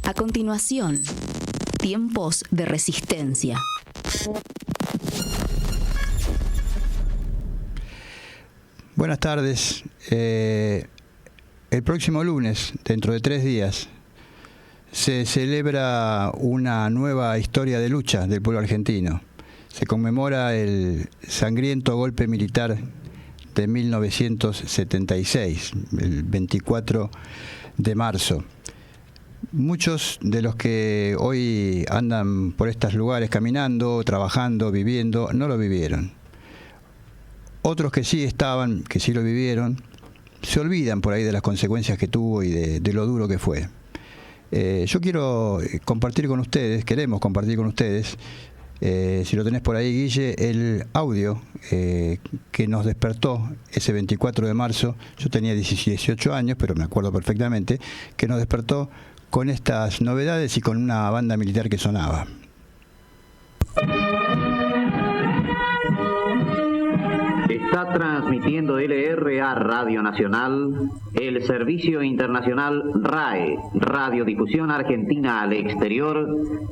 A continuación, tiempos de resistencia. Buenas tardes. El próximo lunes, dentro de 3 días, se celebra una nueva historia de lucha del pueblo argentino. Se conmemora el sangriento golpe militar de 1976, el 24 de marzo. Muchos de los que hoy andan por estos lugares caminando, trabajando, viviendo, no lo vivieron. Otros que sí estaban, que sí lo vivieron, se olvidan por ahí de las consecuencias que tuvo y de lo duro que fue. Yo quiero compartir con ustedes, queremos compartir con ustedes, si lo tenés por ahí, Guille, el audio que nos despertó ese 24 de marzo. Yo tenía 18 años, pero me acuerdo perfectamente, que nos despertó con estas novedades y con una banda militar que sonaba. Está transmitiendo LRA Radio Nacional, el Servicio Internacional RAE, Radiodifusión Argentina al Exterior,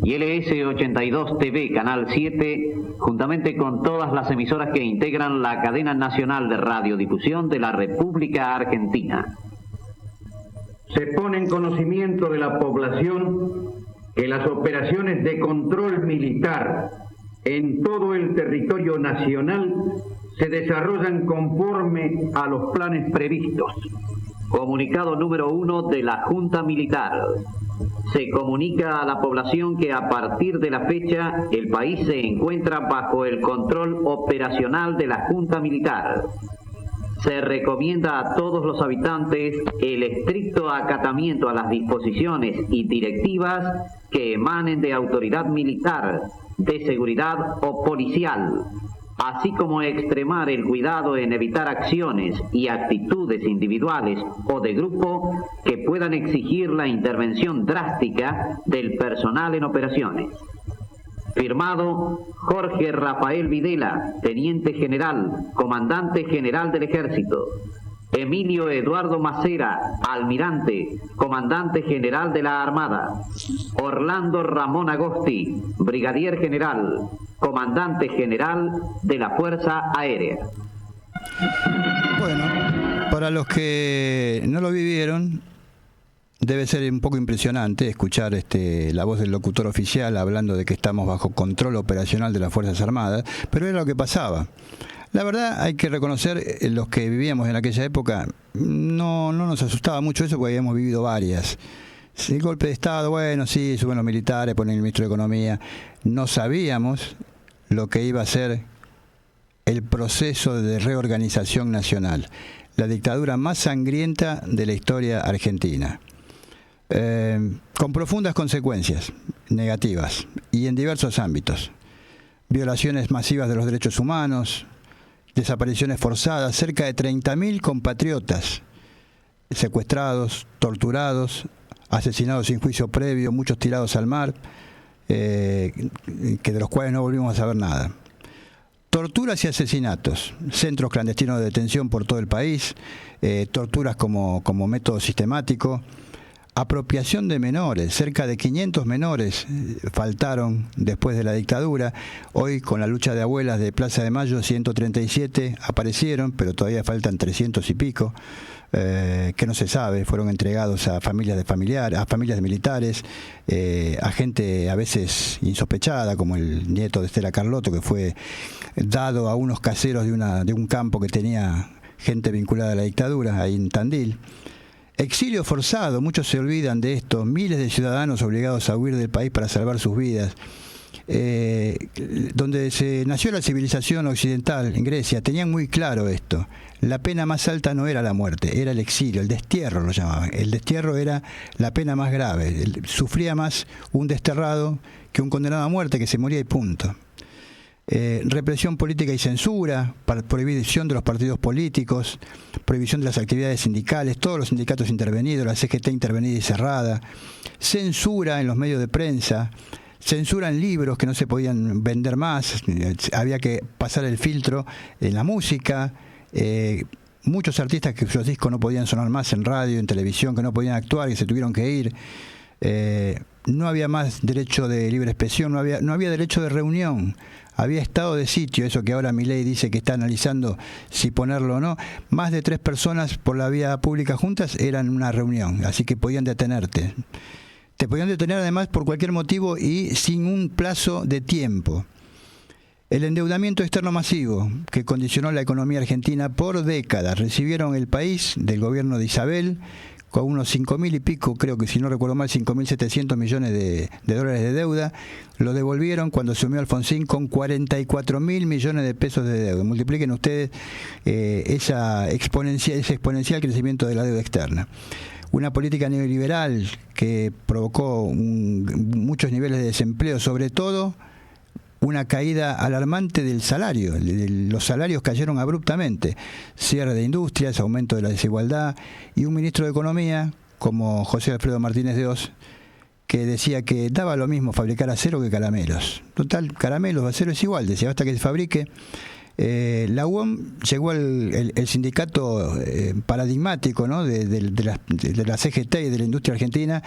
y LS82 TV, Canal 7, juntamente con todas las emisoras que integran la cadena nacional de radiodifusión de la República Argentina. Se pone en conocimiento de la población que las operaciones de control militar en todo el territorio nacional se desarrollan conforme a los planes previstos. Comunicado número 1 de la Junta Militar. Se comunica a la población que a partir de la fecha el país se encuentra bajo el control operacional de la Junta Militar. Se recomienda a todos los habitantes el estricto acatamiento a las disposiciones y directivas que emanen de autoridad militar, de seguridad o policial, así como extremar el cuidado en evitar acciones y actitudes individuales o de grupo que puedan exigir la intervención drástica del personal en operaciones. Firmado Jorge Rafael Videla, Teniente General, Comandante General del Ejército. Emilio Eduardo Macera, Almirante, Comandante General de la Armada. Orlando Ramón Agosti, Brigadier General, Comandante General de la Fuerza Aérea. Bueno, para los que no lo vivieron, debe ser un poco impresionante escuchar la voz del locutor oficial hablando de que estamos bajo control operacional de las Fuerzas Armadas, pero era lo que pasaba. La verdad, hay que reconocer, los que vivíamos en aquella época, no nos asustaba mucho eso porque habíamos vivido varias. El golpe de Estado, bueno, sí, suben los militares, ponen el ministro de Economía. No sabíamos lo que iba a ser el proceso de reorganización nacional, la dictadura más sangrienta de la historia argentina. Con profundas consecuencias negativas y en diversos ámbitos. Violaciones masivas de los derechos humanos, desapariciones forzadas, cerca de 30.000 compatriotas secuestrados, torturados, asesinados sin juicio previo, muchos tirados al mar, que de los cuales no volvimos a saber nada. Torturas y asesinatos, centros clandestinos de detención por todo el país, torturas como método sistemático, apropiación de menores, cerca de 500 menores faltaron después de la dictadura. Hoy, con la lucha de abuelas de Plaza de Mayo, 137 aparecieron, pero todavía faltan 300 y pico, que no se sabe, fueron entregados a familias de familiares, a familias de militares, a gente a veces insospechada, como el nieto de Estela Carlotto, que fue dado a unos caseros de un campo que tenía gente vinculada a la dictadura, ahí en Tandil. Exilio forzado, muchos se olvidan de esto, miles de ciudadanos obligados a huir del país para salvar sus vidas. Donde se nació la civilización occidental, en Grecia, tenían muy claro esto. La pena más alta no era la muerte, era el exilio, el destierro lo llamaban. El destierro era la pena más grave. Sufría más un desterrado que un condenado a muerte, que se moría y punto. Represión política y censura, prohibición de los partidos políticos, prohibición de las actividades sindicales, todos los sindicatos intervenidos, la CGT intervenida y cerrada, censura en los medios de prensa, censura en libros que no se podían vender más, había que pasar el filtro en la música, muchos artistas que sus discos no podían sonar más en radio, en televisión, que no podían actuar, que se tuvieron que ir. No había más derecho de libre expresión, no había derecho de reunión. Había estado de sitio, eso que ahora Milei dice que está analizando si ponerlo o no. Más de 3 personas por la vía pública juntas eran una reunión, así que podían detenerte. Te podían detener además por cualquier motivo y sin un plazo de tiempo. El endeudamiento externo masivo que condicionó la economía argentina por décadas. Recibieron el país del gobierno de Isabel con unos 5.000 y pico, creo que si no recuerdo mal, 5.700 millones de dólares de deuda. Lo devolvieron cuando asumió Alfonsín con 44.000 millones de pesos de deuda. Multipliquen ustedes ese exponencial crecimiento de la deuda externa. Una política neoliberal que provocó muchos niveles de desempleo, sobre todo una caída alarmante del salario. Los salarios cayeron abruptamente. Cierre de industrias, aumento de la desigualdad y un ministro de Economía como José Alfredo Martínez de Oz que decía que daba lo mismo fabricar acero que caramelos. Total, caramelos, acero es igual, decía, basta que se fabrique. La UOM llegó el sindicato paradigmático, ¿no? de la CGT y de la industria argentina,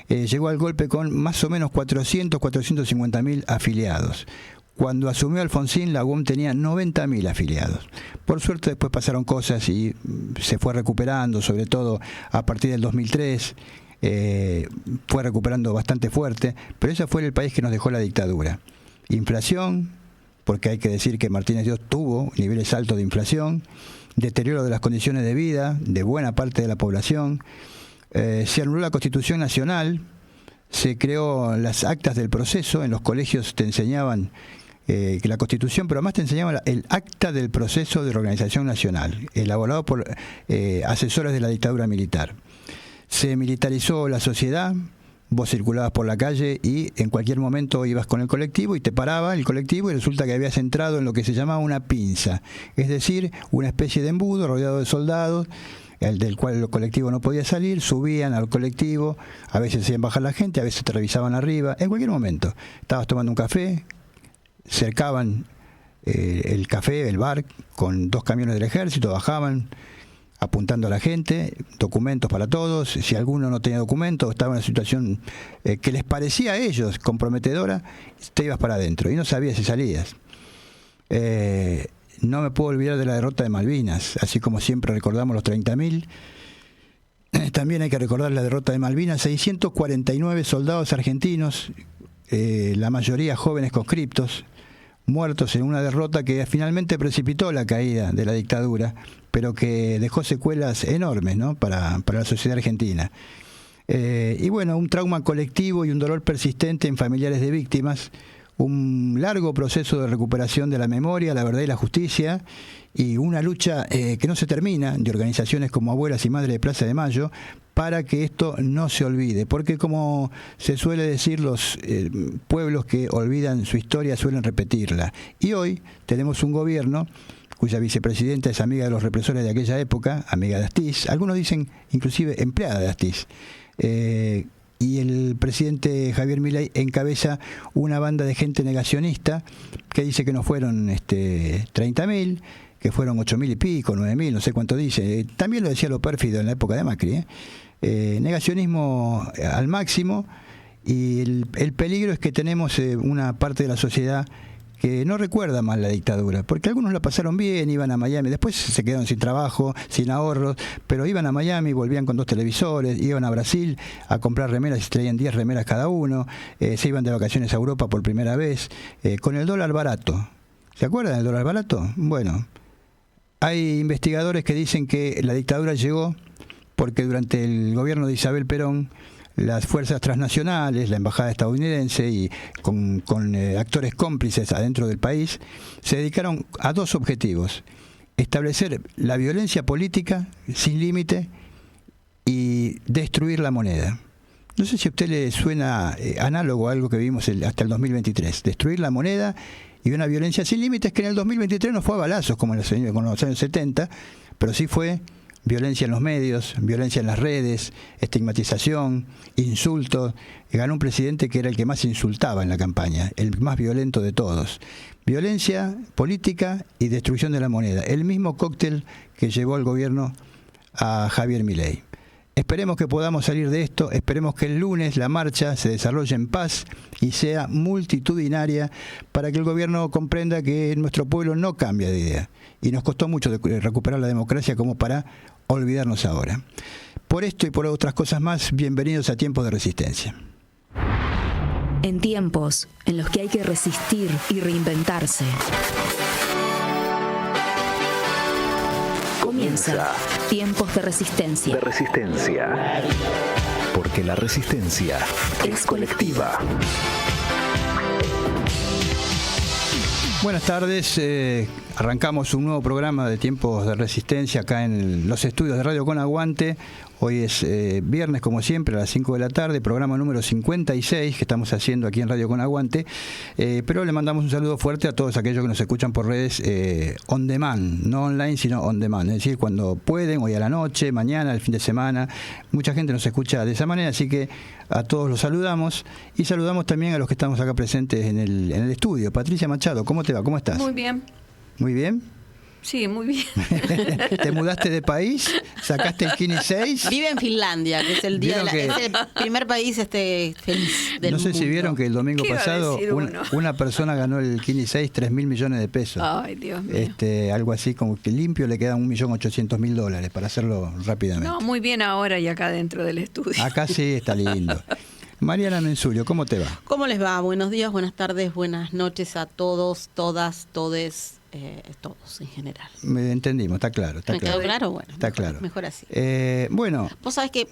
llegó al golpe con más o menos 450.000 afiliados. Cuando asumió Alfonsín, la UOM tenía 90.000 afiliados. Por suerte después pasaron cosas y se fue recuperando, sobre todo a partir del 2003, fue recuperando bastante fuerte, pero ese fue el país que nos dejó la dictadura. Inflación, porque hay que decir que Martínez de Oz tuvo niveles altos de inflación, deterioro de las condiciones de vida de buena parte de la población, se anuló la Constitución Nacional, se creó las actas del proceso, en los colegios te enseñaban que la Constitución, pero además te enseñaban el acta del proceso de organización nacional, elaborado por asesores de la dictadura militar. Se militarizó la sociedad. Vos circulabas por la calle y en cualquier momento ibas con el colectivo y te paraba el colectivo y resulta que habías entrado en lo que se llamaba una pinza, es decir, una especie de embudo rodeado de soldados, del cual el colectivo no podía salir. Subían al colectivo, a veces hacían bajar la gente, a veces te revisaban arriba, en cualquier momento. Estabas tomando un café, cercaban el café, el bar, con 2 camiones del ejército, bajaban apuntando a la gente, documentos para todos. Si alguno no tenía documentos, estaba en una situación que les parecía a ellos comprometedora, te ibas para adentro y no sabías si salías. No me puedo olvidar de la derrota de Malvinas, así como siempre recordamos los 30.000. También hay que recordar la derrota de Malvinas, 649 soldados argentinos, la mayoría jóvenes conscriptos, muertos en una derrota que finalmente precipitó la caída de la dictadura, pero que dejó secuelas enormes, ¿no? para la sociedad argentina. Y bueno, un trauma colectivo y un dolor persistente en familiares de víctimas, un largo proceso de recuperación de la memoria, la verdad y la justicia, y una lucha que no se termina, de organizaciones como Abuelas y Madres de Plaza de Mayo, para que esto no se olvide, porque como se suele decir, los pueblos que olvidan su historia suelen repetirla. Y hoy tenemos un gobierno cuya vicepresidenta es amiga de los represores de aquella época, amiga de Astiz, algunos dicen inclusive empleada de Astiz, y el presidente Javier Milei encabeza una banda de gente negacionista que dice que no fueron 30.000, que fueron 8.000 y pico, 9.000, no sé cuánto dice. También lo decía lo pérfido en la época de Macri. Negacionismo al máximo, y el peligro es que tenemos una parte de la sociedad que no recuerda más la dictadura, porque algunos la pasaron bien, iban a Miami, después se quedaron sin trabajo, sin ahorros, pero iban a Miami, volvían con 2 televisores, iban a Brasil a comprar remeras y se traían 10 remeras cada uno, se iban de vacaciones a Europa por primera vez, con el dólar barato. ¿Se acuerdan del dólar barato? Bueno, hay investigadores que dicen que la dictadura llegó porque durante el gobierno de Isabel Perón, las fuerzas transnacionales, la embajada estadounidense y con actores cómplices adentro del país, se dedicaron a 2 objetivos: establecer la violencia política sin límite y destruir la moneda. No sé si a usted le suena análogo a algo que vimos hasta el 2023, destruir la moneda y una violencia sin límites que en el 2023 no fue a balazos como en los años 70, pero sí fue violencia en los medios, violencia en las redes, estigmatización, insultos. Ganó un presidente que era el que más insultaba en la campaña, el más violento de todos. Violencia política y destrucción de la moneda. El mismo cóctel que llevó al gobierno a Javier Milei. Esperemos que podamos salir de esto, esperemos que el lunes la marcha se desarrolle en paz y sea multitudinaria para que el gobierno comprenda que nuestro pueblo no cambia de idea. Y nos costó mucho recuperar la democracia como para olvidarnos ahora. Por esto y por otras cosas más, bienvenidos a Tiempos de Resistencia. En tiempos en los que hay que resistir y reinventarse. Comienza Tiempos de Resistencia. De Resistencia. Porque la resistencia es colectiva. Buenas tardes, arrancamos un nuevo programa de Tiempos de Resistencia acá en los estudios de Radio Con Aguante. Hoy es viernes, como siempre, a las 5 de la tarde, programa número 56 que estamos haciendo aquí en Radio Con Aguante. Pero le mandamos un saludo fuerte a todos aquellos que nos escuchan por redes on demand, no online, sino on demand. Es decir, cuando pueden, hoy a la noche, mañana, el fin de semana. Mucha gente nos escucha de esa manera, así que a todos los saludamos. Y saludamos también a los que estamos acá presentes en el estudio. Patricia Machado, ¿cómo te va? ¿Cómo estás? Muy bien. ¿Muy bien? Sí, muy bien. ¿Te mudaste de país? ¿Sacaste el Kini 6? Vive en Finlandia, que es el día es el primer país feliz del mundo. No sé si vieron que el domingo pasado una persona ganó el Kini 6, 3.000 millones de pesos. Ay, Dios mío. Algo así como que limpio le quedan $1.800.000 para hacerlo rápidamente. No, muy bien ahora y acá dentro del estudio. Acá sí está lindo. Mariana Mensurio, ¿cómo te va? ¿Cómo les va? Buenos días, buenas tardes, buenas noches a todos, todas, todes. Todos en general. Entendimos, está claro. ¿Me quedó claro? Bueno, está claro. Mejor así. Bueno. Vos sabés que,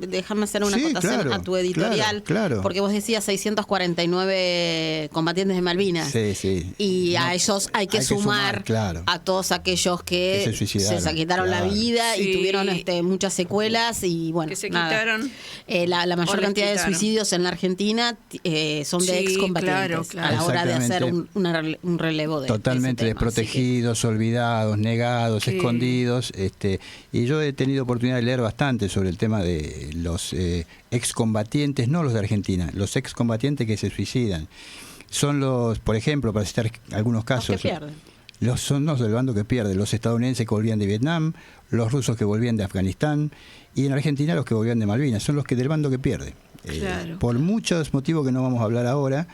déjame hacer una acotación a tu editorial, claro. Porque vos decías 649 combatientes de Malvinas. Sí. Y a ellos hay que sumar claro, a todos aquellos que se suicidaron, se quitaron la vida y tuvieron muchas secuelas y bueno, que se quitaron. La mayor cantidad de suicidios en la Argentina son de excombatientes a la hora de hacer un relevo de totalmente de ese tema. Protegidos, olvidados, negados, escondidos. Y yo he tenido oportunidad de leer bastante sobre el tema de los excombatientes, no los de Argentina, los excombatientes que se suicidan. Son los, por ejemplo, para citar algunos casos, los que pierden. Son los del bando que pierde, los estadounidenses que volvían de Vietnam, los rusos que volvían de Afganistán y en Argentina los que volvían de Malvinas, son los que del bando que pierde. Claro. Por muchos motivos que no vamos a hablar ahora.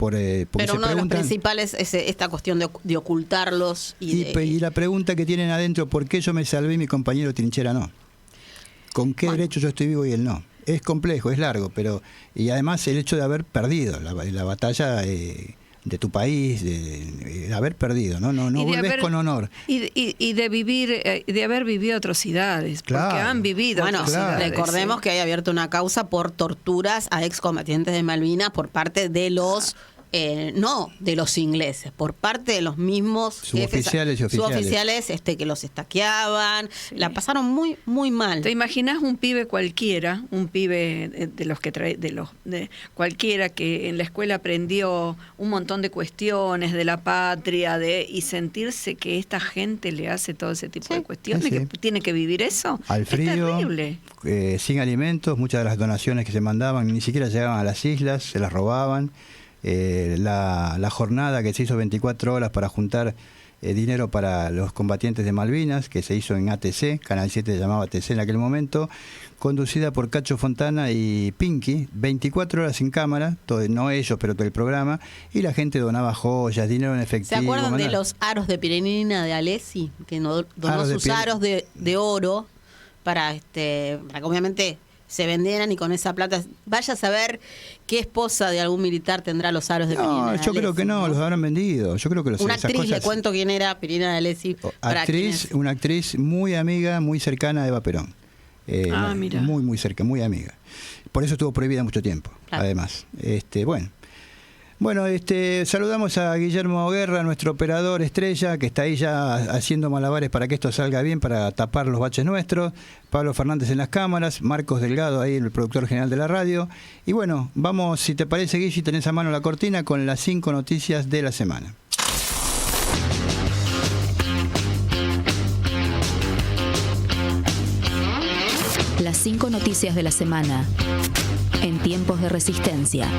Pero uno de los principales es esta cuestión de ocultarlos. Y la pregunta que tienen adentro, ¿por qué yo me salvé y mi compañero trinchera no? ¿Con qué derecho yo estoy vivo y él no? Es complejo, es largo, pero y además el hecho de haber perdido la batalla de tu país, de haber perdido, no volvés con honor. Y de vivir, de haber vivido atrocidades, claro, porque han vivido atrocidades. Recordemos que hay abierto una causa por torturas a excombatientes de Malvinas por parte de los no de los ingleses, por parte de los mismos suboficiales que los estaqueaban, la pasaron muy muy mal. ¿Te imaginas un pibe cualquiera, un pibe de los que de cualquiera que en la escuela aprendió un montón de cuestiones de la patria y sentirse que esta gente le hace todo ese tipo de cuestiones, que tiene que vivir eso? Al frío, es terrible. Sin alimentos, muchas de las donaciones que se mandaban ni siquiera llegaban a las islas, se las robaban. La jornada que se hizo 24 horas para juntar dinero para los combatientes de Malvinas, que se hizo en ATC, Canal 7 se llamaba ATC en aquel momento, conducida por Cacho Fontana y Pinky, 24 horas sin cámara, no ellos, pero todo el programa, y la gente donaba joyas, dinero en efectivo. ¿Se acuerdan de los aros de Pirenina de Alessi, que donó sus aros de oro para obviamente se vendieran y con esa plata vaya a saber qué esposa de algún militar tendrá los aros de Pirina de Alessi? Yo creo que no, los habrán vendido. Yo creo que una actriz, le cuento quién era Pirina de Alessi. Una actriz muy amiga, muy cercana a Eva Perón. Mira. Muy, muy cerca, muy amiga. Por eso estuvo prohibida mucho tiempo, además. Bueno, saludamos a Guillermo Guerra, nuestro operador estrella, que está ahí ya haciendo malabares para que esto salga bien, para tapar los baches nuestros. Pablo Fernández en las cámaras, Marcos Delgado ahí, el productor general de la radio. Y bueno, vamos, si te parece, Guille, tenés a mano la cortina con las 5 noticias de la semana. Las 5 noticias de la semana en Tiempos de Resistencia.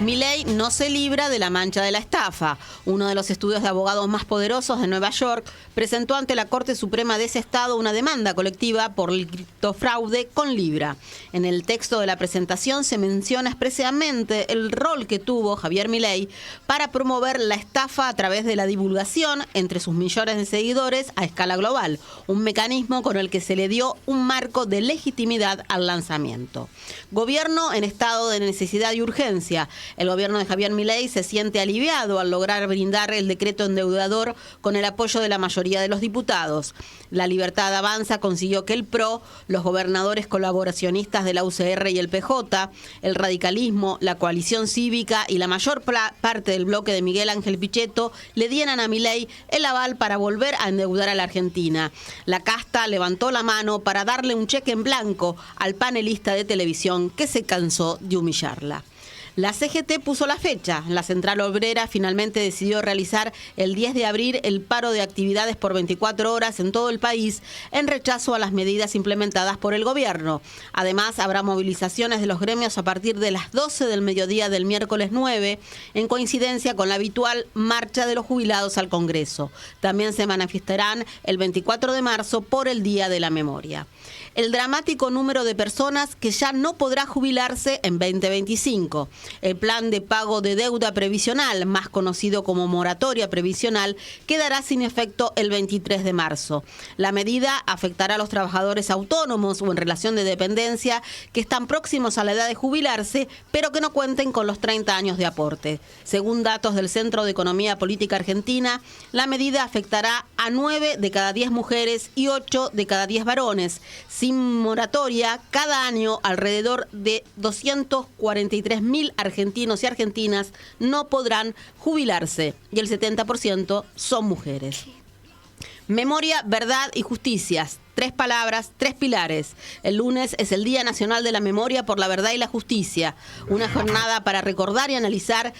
Milei no se libra de la mancha de la estafa. Uno de los estudios de abogados más poderosos de Nueva York presentó ante la Corte Suprema de ese estado una demanda colectiva por el criptofraude con Libra. En el texto de la presentación se menciona expresamente el rol que tuvo Javier Milei para promover la estafa a través de la divulgación entre sus millones de seguidores a escala global, un mecanismo con el que se le dio un marco de legitimidad al lanzamiento. Gobierno en estado de necesidad y urgencia. El gobierno de Javier Milei se siente aliviado al lograr brindar el decreto endeudador con el apoyo de la mayoría de los diputados. La Libertad Avanza consiguió que el PRO, los gobernadores colaboracionistas de la UCR y el PJ, el radicalismo, la coalición cívica y la mayor parte del bloque de Miguel Ángel Pichetto le dieran a Milei el aval para volver a endeudar a la Argentina. La casta levantó la mano para darle un cheque en blanco al panelista de televisión que se cansó de humillarla. La CGT puso la fecha. La Central Obrera finalmente decidió realizar el 10 de abril el paro de actividades por 24 horas en todo el país en rechazo a las medidas implementadas por el gobierno. Además, habrá movilizaciones de los gremios a partir de las 12 del mediodía del miércoles 9, en coincidencia con la habitual marcha de los jubilados al Congreso. También se manifestarán el 24 de marzo por el Día de la Memoria. El dramático número de personas que ya no podrá jubilarse en 2025. El plan de pago de deuda previsional, más conocido como moratoria previsional, quedará sin efecto el 23 de marzo. La medida afectará a los trabajadores autónomos o en relación de dependencia que están próximos a la edad de jubilarse, pero que no cuenten con los 30 años de aporte. Según datos del Centro de Economía Política Argentina, la medida afectará a 9 de cada 10 mujeres y 8 de cada 10 varones. Sin moratoria, cada año alrededor de 243.000 argentinos y argentinas no podrán jubilarse y el 70% son mujeres. Memoria, verdad y justicias. 3 palabras, 3 pilares. El lunes es el Día Nacional de la Memoria por la Verdad y la Justicia. Una jornada para recordar y analizar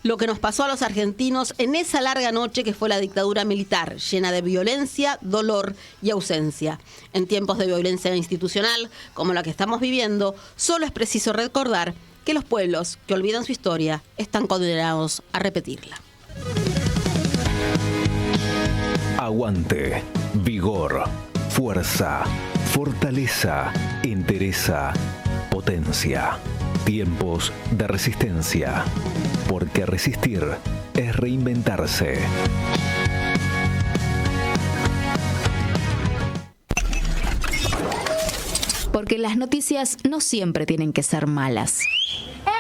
lo que nos pasó a los argentinos en esa larga noche que fue la dictadura militar, llena de violencia, dolor y ausencia. En tiempos de violencia institucional, como la que estamos viviendo, solo es preciso recordar que los pueblos que olvidan su historia están condenados a repetirla. Aguante, vigor, fuerza, fortaleza, entereza, potencia. Tiempos de resistencia. Porque resistir es reinventarse. Porque las noticias no siempre tienen que ser malas.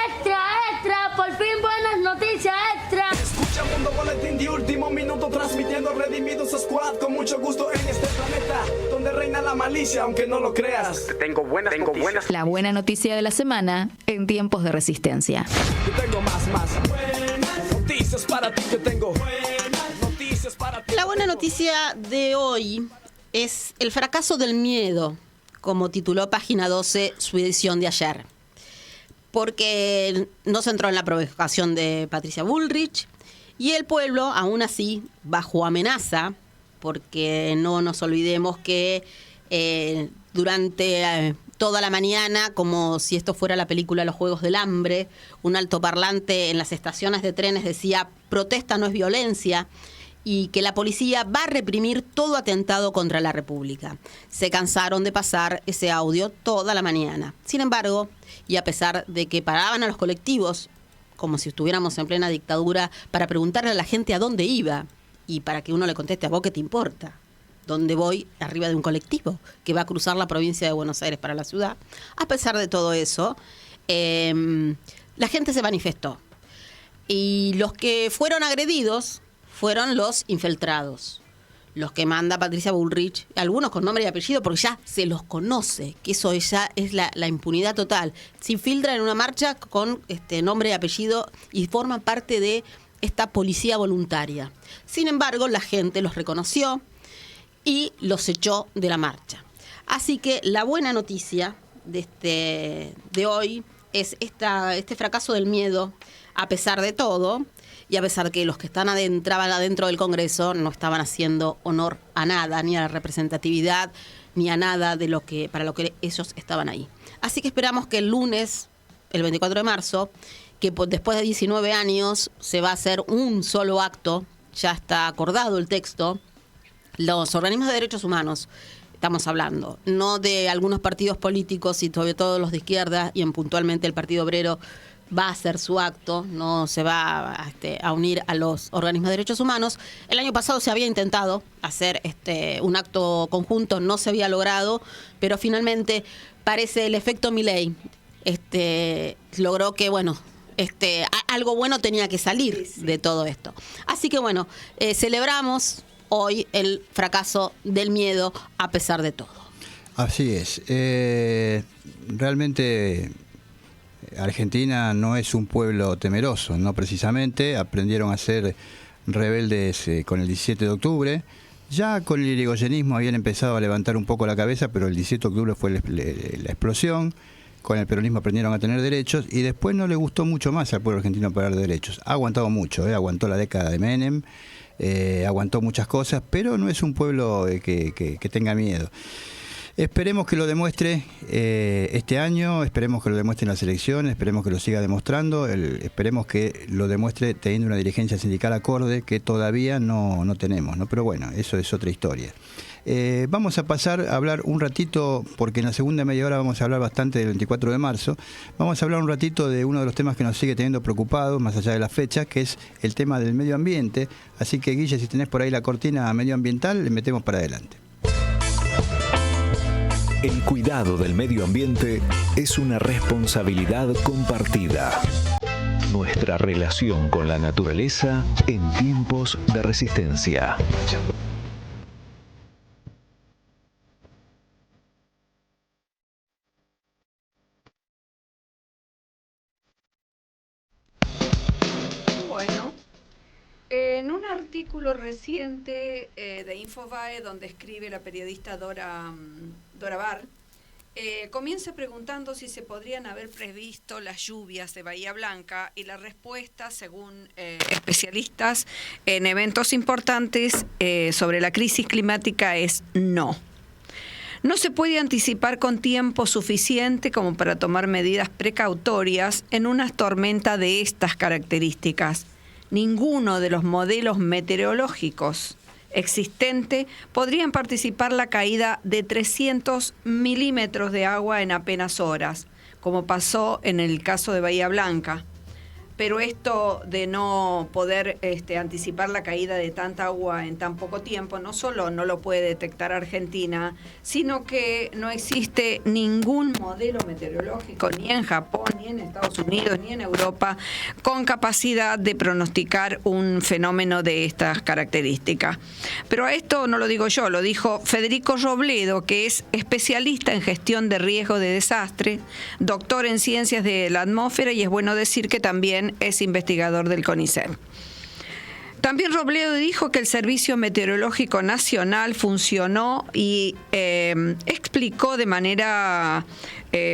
¡Extra, extra! ¡Por fin buenas noticias, extra! Escucha Mundo Boletín de último minuto, transmitiendo Redimidos Squad con mucho gusto en este planeta donde reina la malicia, aunque no lo creas. Tengo buenas noticias. La buena noticia de la semana en tiempos de resistencia. Yo tengo más buenas noticias para ti. Yo tengo buenas noticias para ti. La buena noticia de hoy es el fracaso del miedo, como tituló Página 12 su edición de ayer. Porque no se entró en la provocación de Patricia Bullrich y el pueblo, aún así, bajo amenaza, porque no nos olvidemos que durante toda la mañana, como si esto fuera la película Los Juegos del Hambre, un altoparlante en las estaciones de trenes decía: protesta no es violencia, y que la policía va a reprimir todo atentado contra la República. Se cansaron de pasar ese audio toda la mañana. Sin embargo, y a pesar de que paraban a los colectivos, como si estuviéramos en plena dictadura, para preguntarle a la gente a dónde iba, y para que uno le conteste: ¿a vos qué te importa? ¿Dónde voy? Arriba de un colectivo que va a cruzar la provincia de Buenos Aires para la ciudad. A pesar de todo eso, la gente se manifestó. Y los que fueron agredidos fueron los infiltrados, los que manda Patricia Bullrich, algunos con nombre y apellido, porque ya se los conoce, que eso ya es la impunidad total. Se infiltran en una marcha con nombre y apellido y forman parte de esta policía voluntaria. Sin embargo, la gente los reconoció y los echó de la marcha. Así que la buena noticia de hoy es este fracaso del miedo, a pesar de todo, y a pesar que los que entraban adentro del Congreso no estaban haciendo honor a nada, ni a la representatividad, ni a nada para lo que ellos estaban ahí. Así que esperamos que el lunes, el 24 de marzo, que después de 19 años se va a hacer un solo acto, ya está acordado el texto. Los organismos de derechos humanos, estamos hablando, no de algunos partidos políticos y sobre todo los de izquierda, y puntualmente el Partido Obrero va a hacer su acto, no se va a unir a los organismos de derechos humanos. El año pasado se había intentado hacer un acto conjunto, no se había logrado, pero finalmente parece el efecto Milei logró que, bueno, algo bueno tenía que salir de todo esto. Así que bueno, celebramos hoy el fracaso del miedo a pesar de todo. Así es. Realmente Argentina no es un pueblo temeroso, no precisamente. Aprendieron a ser rebeldes con el 17 de octubre. Ya con el irigoyenismo habían empezado a levantar un poco la cabeza, pero el 17 de octubre fue la explosión. Con el peronismo aprendieron a tener derechos y después no le gustó mucho más al pueblo argentino pagar derechos. Ha aguantado mucho, aguantó la década de Menem, aguantó muchas cosas, pero no es un pueblo que tenga miedo. Esperemos que lo demuestre este año, esperemos que lo demuestre en las elecciones, esperemos que lo siga demostrando, esperemos que lo demuestre teniendo una dirigencia sindical acorde que todavía no tenemos, ¿no? Pero bueno, eso es otra historia. Vamos a pasar a hablar un ratito, porque en la segunda media hora vamos a hablar bastante del 24 de marzo. Vamos a hablar un ratito de uno de los temas que nos sigue teniendo preocupados, más allá de la fecha, que es el tema del medio ambiente. Así que, Guille, si tenés por ahí la cortina medioambiental, le metemos para adelante. El cuidado del medio ambiente es una responsabilidad compartida. Nuestra relación con la naturaleza en tiempos de resistencia. Bueno, en un artículo reciente de Infobae, donde escribe la periodista Dora Bar, comienza preguntando si se podrían haber previsto las lluvias de Bahía Blanca, y la respuesta, según especialistas en eventos importantes sobre la crisis climática, es no. No se puede anticipar con tiempo suficiente como para tomar medidas precautorias en una tormenta de estas características. Ninguno de los modelos meteorológicos existente podrían participar la caída de 300 milímetros de agua en apenas horas, como pasó en el caso de Bahía Blanca. Pero esto de no poder anticipar la caída de tanta agua en tan poco tiempo, no solo no lo puede detectar Argentina, sino que no existe ningún modelo meteorológico, ni en Japón, ni en Estados Unidos, ni en Europa, con capacidad de pronosticar un fenómeno de estas características. Pero esto no lo digo yo, lo dijo Federico Robledo, que es especialista en gestión de riesgo de desastre, doctor en ciencias de la atmósfera, y es bueno decir que también es investigador del CONICET. También Robledo dijo que el Servicio Meteorológico Nacional funcionó y explicó de manera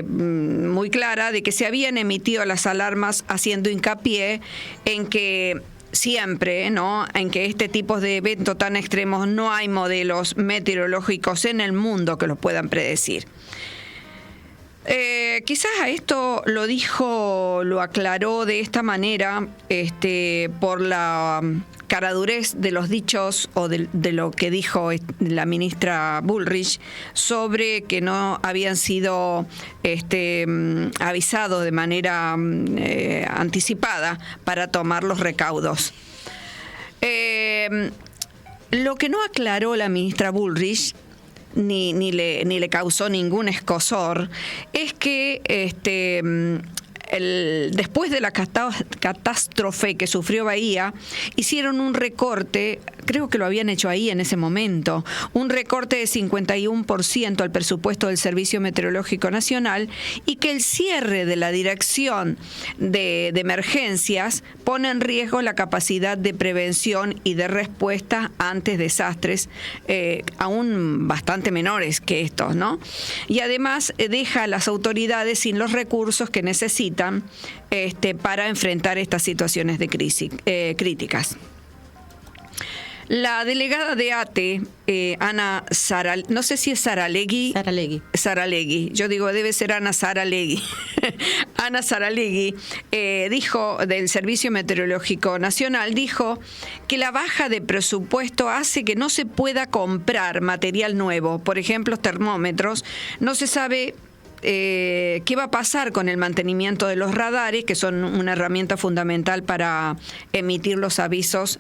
muy clara de que se habían emitido las alarmas, haciendo hincapié en que siempre, ¿no?, en que este tipo de eventos tan extremos no hay modelos meteorológicos en el mundo que los puedan predecir. Quizás a esto lo aclaró de esta manera por la caradurez de los dichos o de lo que dijo la ministra Bullrich sobre que no habían sido avisados de manera anticipada para tomar los recaudos. Lo que no aclaró la ministra Bullrich ni le causó ningún escozor es que después de la catástrofe que sufrió Bahía, hicieron un recorte, creo que lo habían hecho ahí en ese momento, un recorte de 51% al presupuesto del Servicio Meteorológico Nacional, y que el cierre de la Dirección de Emergencias pone en riesgo la capacidad de prevención y de respuesta ante desastres aún bastante menores que estos, ¿no? Y además deja a las autoridades sin los recursos que necesitan para enfrentar estas situaciones de crisis críticas. La delegada de ATE, Ana Saralegui, no sé si es Saralegui. Saralegui. Yo digo, debe ser Ana Saralegui. Ana Saralegui dijo, del Servicio Meteorológico Nacional, dijo que la baja de presupuesto hace que no se pueda comprar material nuevo, por ejemplo, termómetros. No se sabe qué va a pasar con el mantenimiento de los radares, que son una herramienta fundamental para emitir los avisos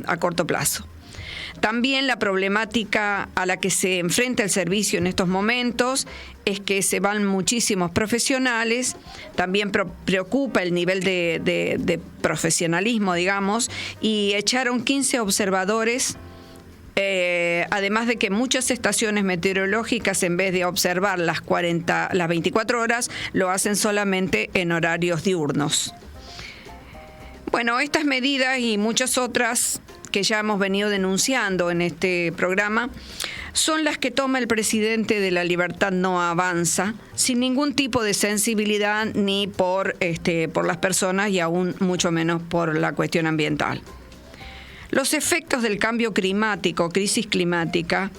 a corto plazo. También la problemática a la que se enfrenta el servicio en estos momentos es que se van muchísimos profesionales. También preocupa el nivel de profesionalismo, digamos, y echaron 15 observadores. Además de que muchas estaciones meteorológicas, en vez de observar las 24 horas, lo hacen solamente en horarios diurnos. Bueno, estas medidas y muchas otras que ya hemos venido denunciando en este programa son las que toma el presidente de La Libertad No Avanza, sin ningún tipo de sensibilidad ni por las personas y aún mucho menos por la cuestión ambiental. Los efectos del cambio climático, crisis climática,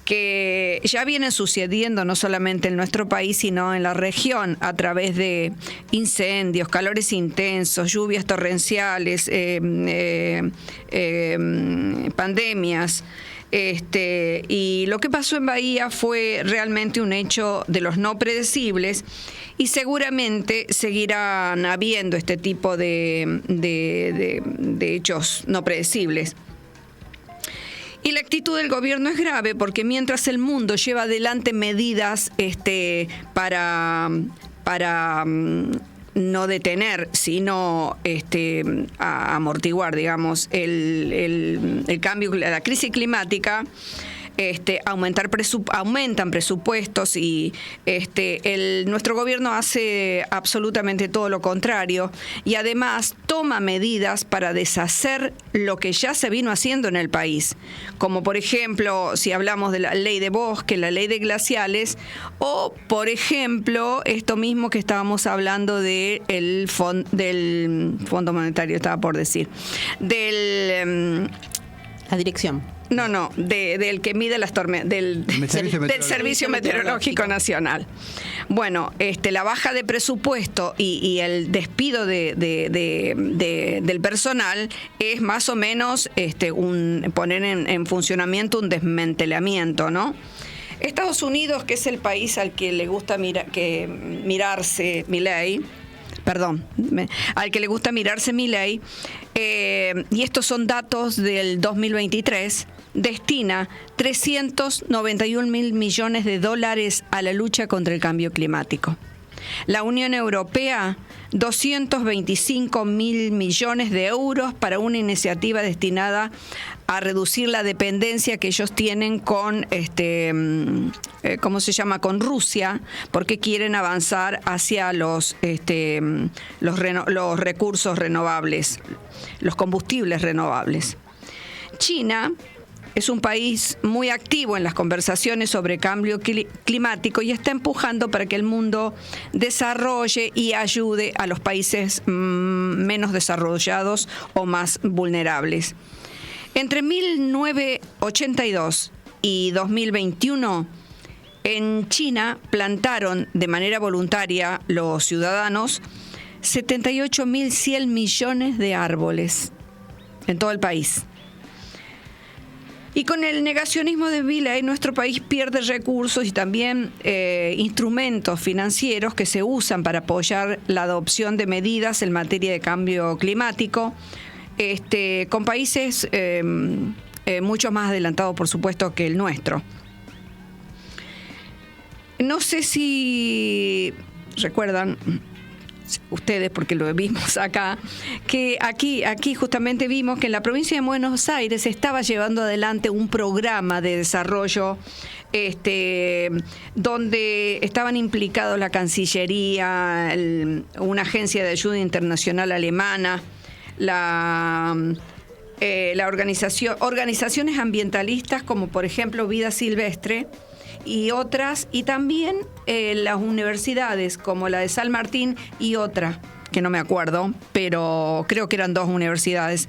que ya vienen sucediendo no solamente en nuestro país, sino en la región, a través de incendios, calores intensos, lluvias torrenciales, pandemias. Y lo que pasó en Bahía fue realmente un hecho de los no predecibles, y seguramente seguirán habiendo este tipo de hechos no predecibles. Y la actitud del gobierno es grave, porque mientras el mundo lleva adelante medidas para no detener, sino a amortiguar, digamos, el cambio, la crisis climática, aumentan presupuestos, y nuestro gobierno hace absolutamente todo lo contrario, y además toma medidas para deshacer lo que ya se vino haciendo en el país, como por ejemplo, si hablamos de la ley de bosque, la ley de glaciales, o por ejemplo esto mismo que estábamos hablando del Fondo Monetario, estaba por decir, la dirección. Del que mide las tormentas, del Servicio Meteorológico Nacional. Bueno, la baja de presupuesto y el despido del personal es más o menos poner en funcionamiento un desmantelamiento, ¿no? Estados Unidos, que es el país al que le gusta mirarse Milei, y estos son datos del 2023, destina 391.000 millones de dólares a la lucha contra el cambio climático. La Unión Europea, 225.000 millones de euros para una iniciativa destinada a reducir la dependencia que ellos tienen con con Rusia, porque quieren avanzar hacia los recursos renovables, los combustibles renovables. China es un país muy activo en las conversaciones sobre cambio climático y está empujando para que el mundo desarrolle y ayude a los países menos desarrollados o más vulnerables. Entre 1982 y 2021, en China plantaron de manera voluntaria los ciudadanos 78.100 millones de árboles en todo el país. Y con el negacionismo de Milei, nuestro país pierde recursos y también instrumentos financieros que se usan para apoyar la adopción de medidas en materia de cambio climático, con países mucho más adelantados, por supuesto, que el nuestro. No sé si recuerdan ustedes, porque lo vimos acá, que aquí justamente vimos que en la provincia de Buenos Aires se estaba llevando adelante un programa de desarrollo donde estaban implicados la Cancillería, una agencia de ayuda internacional alemana, organizaciones ambientalistas como por ejemplo Vida Silvestre y otras, y también las universidades como la de San Martín y otra que no me acuerdo, pero creo que eran 2 universidades.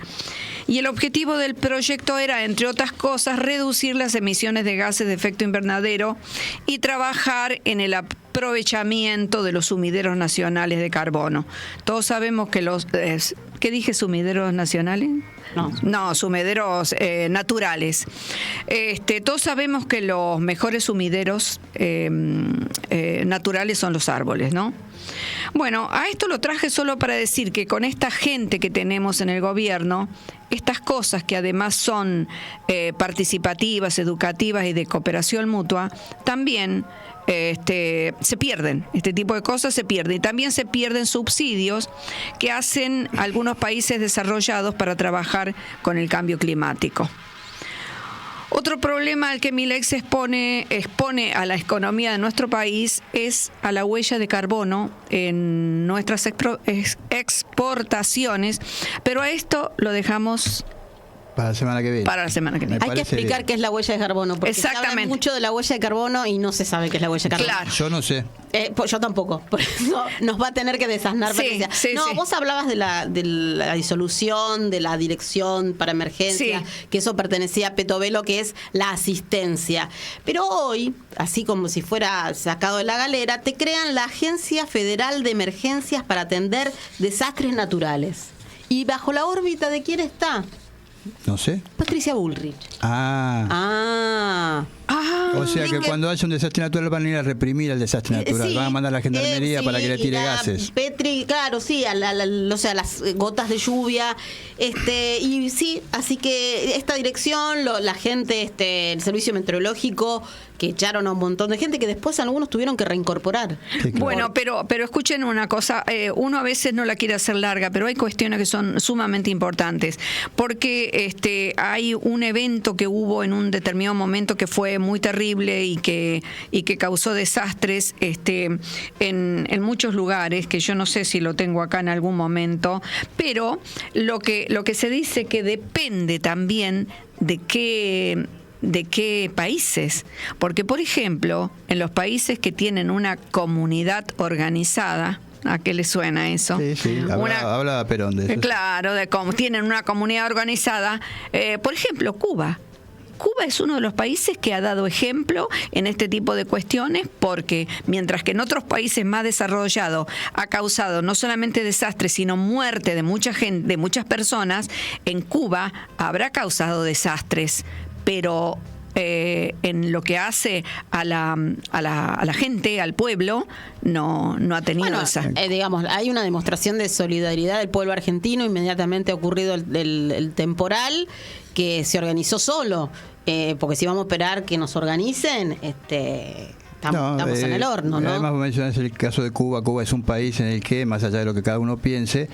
Y el objetivo del proyecto era, entre otras cosas, reducir las emisiones de gases de efecto invernadero y trabajar en el aprovechamiento de los sumideros nacionales de carbono. Todos sabemos que ¿qué dije? ¿Sumideros nacionales? No, sumideros naturales. Todos sabemos que los mejores sumideros naturales son los árboles, ¿no? Bueno, a esto lo traje solo para decir que con esta gente que tenemos en el gobierno, estas cosas que además son participativas, educativas y de cooperación mutua, también se pierden. Este tipo de cosas se pierden. Y también se pierden subsidios que hacen algunos países desarrollados para trabajar con el cambio climático. Otro problema al que Milei expone a la economía de nuestro país es a la huella de carbono en nuestras exportaciones, pero a esto lo dejamos para la semana que viene. Hay que explicar qué es la huella de carbono, porque se habla mucho de la huella de carbono y no se sabe qué es la huella de carbono. Claro. Yo no sé. Pues yo tampoco, por eso nos va a tener que desasnar. Vos hablabas de la disolución, de la dirección para emergencia, que eso pertenecía a Petovelo, que es la asistencia. Pero hoy, así como si fuera sacado de la galera, te crean la Agencia Federal de Emergencias para atender desastres naturales. ¿Y bajo la órbita de quién está? No sé. Patricia Bullrich. O sea que cuando haya un desastre natural van a ir a reprimir el desastre natural, van a mandar a la gendarmería para que le tire gases. Petri, claro, sí, las gotas de lluvia, y sí, así que esta dirección, la gente, el servicio meteorológico, que echaron a un montón de gente que después algunos tuvieron que reincorporar. Sí, claro. Bueno, pero escuchen una cosa, uno a veces no la quiere hacer larga, pero hay cuestiones que son sumamente importantes, porque hay un evento que hubo en un determinado momento que fue muy terrible y que causó desastres en muchos lugares, que yo no sé si lo tengo acá en algún momento, pero lo que se dice que depende también de qué países, porque por ejemplo, en los países que tienen una comunidad organizada, ¿a qué le suena eso? Sí, habla Perón de eso. Claro, de cómo tienen una comunidad organizada. Por ejemplo, Cuba. Cuba es uno de los países que ha dado ejemplo en este tipo de cuestiones, porque mientras que en otros países más desarrollados ha causado no solamente desastres, sino muerte de mucha gente, de muchas personas, en Cuba habrá causado desastres, pero en lo que hace a la gente, al pueblo, no ha tenido esa. Digamos, hay una demostración de solidaridad del pueblo argentino inmediatamente ocurrido el temporal, que se organizó solo, porque si vamos a esperar que nos organicen, estamos en el horno, ¿no? Además, vos mencionás el caso de Cuba. Cuba es un país en el que, más allá de lo que cada uno piense,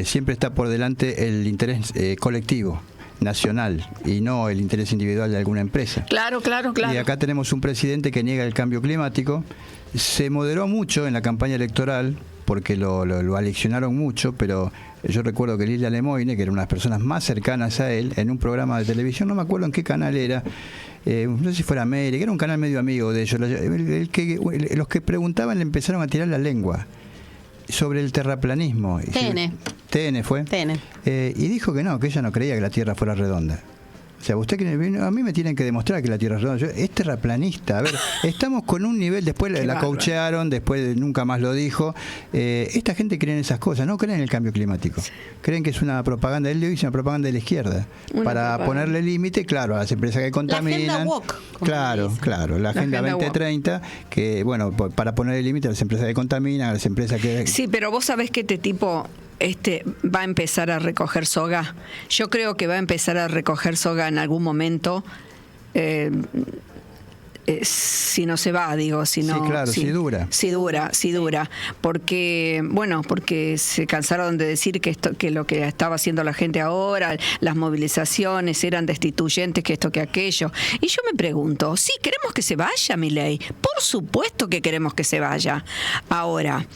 siempre está por delante el interés colectivo, nacional, y no el interés individual de alguna empresa. Claro. Y acá tenemos un presidente que niega el cambio climático. Se moderó mucho en la campaña electoral porque lo aleccionaron mucho, pero yo recuerdo que Lilia Lemoine, que era una de las personas más cercanas a él, en un programa de televisión, no me acuerdo en qué canal era, no sé si fuera América, era un canal medio amigo de ellos, los que preguntaban le empezaron a tirar la lengua sobre el terraplanismo. TN fue. Y dijo que no, que ella no creía que la Tierra fuera redonda. O sea, a mí me tienen que demostrar que la Tierra es redonda. Es terraplanista. A ver, estamos con un nivel, después la coachearon, después nunca más lo dijo. Esta gente cree en esas cosas, no creen en el cambio climático. Creen que es una propaganda, él le dice una propaganda de la izquierda. Para ponerle límite, claro, a las empresas que contaminan. La agenda woke, claro, la agenda 2030, que bueno, para ponerle límite a las empresas que contaminan, a las empresas que... Sí, pero vos sabés que este tipo... va a empezar a recoger soga. Yo creo que va a empezar a recoger soga en algún momento, si no se va, digo, si no... Sí, claro, si dura. Porque se cansaron de decir que lo que estaba haciendo la gente ahora, las movilizaciones eran destituyentes, que esto, que aquello. Y yo me pregunto, ¿sí queremos que se vaya, Milei? Por supuesto que queremos que se vaya. Ahora,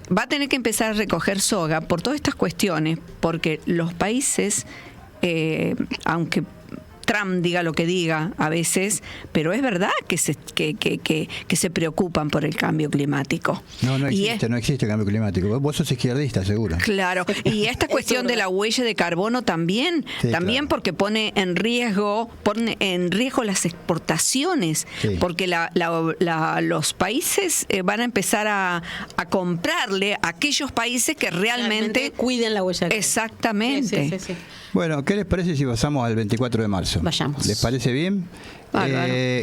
va a tener que empezar a recoger soga por todas estas cuestiones, porque los países, aunque Trump diga lo que diga a veces, pero es verdad que se preocupan por el cambio climático. No existe cambio climático. Vos sos izquierdista, seguro. Claro, y esta cuestión de la huella de carbono también, claro, porque pone en riesgo las exportaciones, sí, porque los países van a empezar a comprarle a aquellos países que realmente cuiden la huella. Exactamente. Sí. Bueno, ¿qué les parece si pasamos al 24 de marzo? Vayamos. ¿Les parece bien?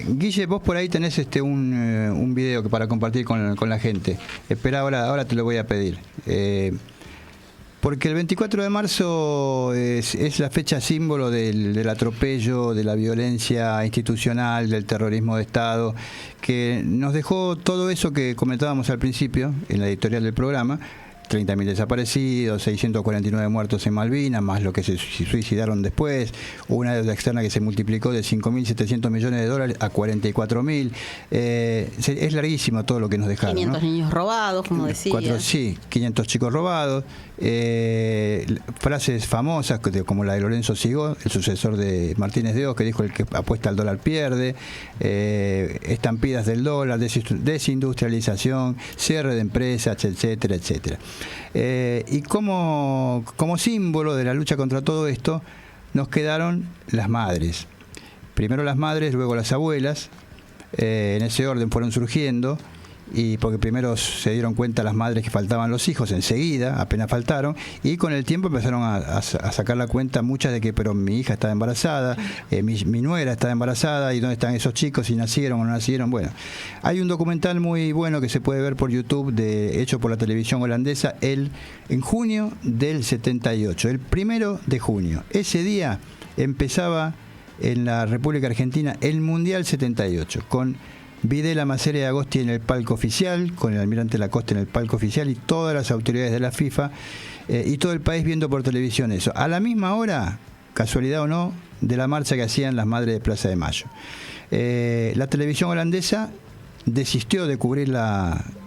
Guille, vos por ahí tenés un video para compartir con la gente. Espera, ahora te lo voy a pedir. Porque el 24 de marzo es la fecha símbolo del atropello, de la violencia institucional, del terrorismo de Estado, que nos dejó todo eso que comentábamos al principio, en la editorial del programa: 30.000 desaparecidos, 649 muertos en Malvinas, más lo que se suicidaron después, una deuda externa que se multiplicó de 5.700 millones de dólares a 44.000. Es larguísimo todo lo que nos dejaron. 500 niños robados, como decía. 500 chicos robados. Frases famosas como la de Lorenzo Sigó, el sucesor de Martínez de Oz, que dijo: el que apuesta al dólar pierde. Estampidas del dólar, desindustrialización, cierre de empresas, etcétera, etcétera. Y como símbolo de la lucha contra todo esto nos quedaron las madres. Primero las madres, luego las abuelas. En ese orden fueron surgiendo, y porque primero se dieron cuenta las madres que faltaban los hijos, enseguida, apenas faltaron, y con el tiempo empezaron a sacar la cuenta muchas de que, pero mi hija estaba embarazada, mi nuera estaba embarazada, y dónde están esos chicos, si nacieron o no nacieron. Bueno, hay un documental muy bueno que se puede ver por YouTube, hecho por la televisión holandesa, en junio del 78, el 1 de junio. Ese día empezaba en la República Argentina el Mundial 78, con Videla, Macera y Agosti en el palco oficial, con el almirante Lacoste en el palco oficial y todas las autoridades de la FIFA, y todo el país viendo por televisión eso. A la misma hora, casualidad o no, de la marcha que hacían las madres de Plaza de Mayo. La televisión holandesa desistió de cubrir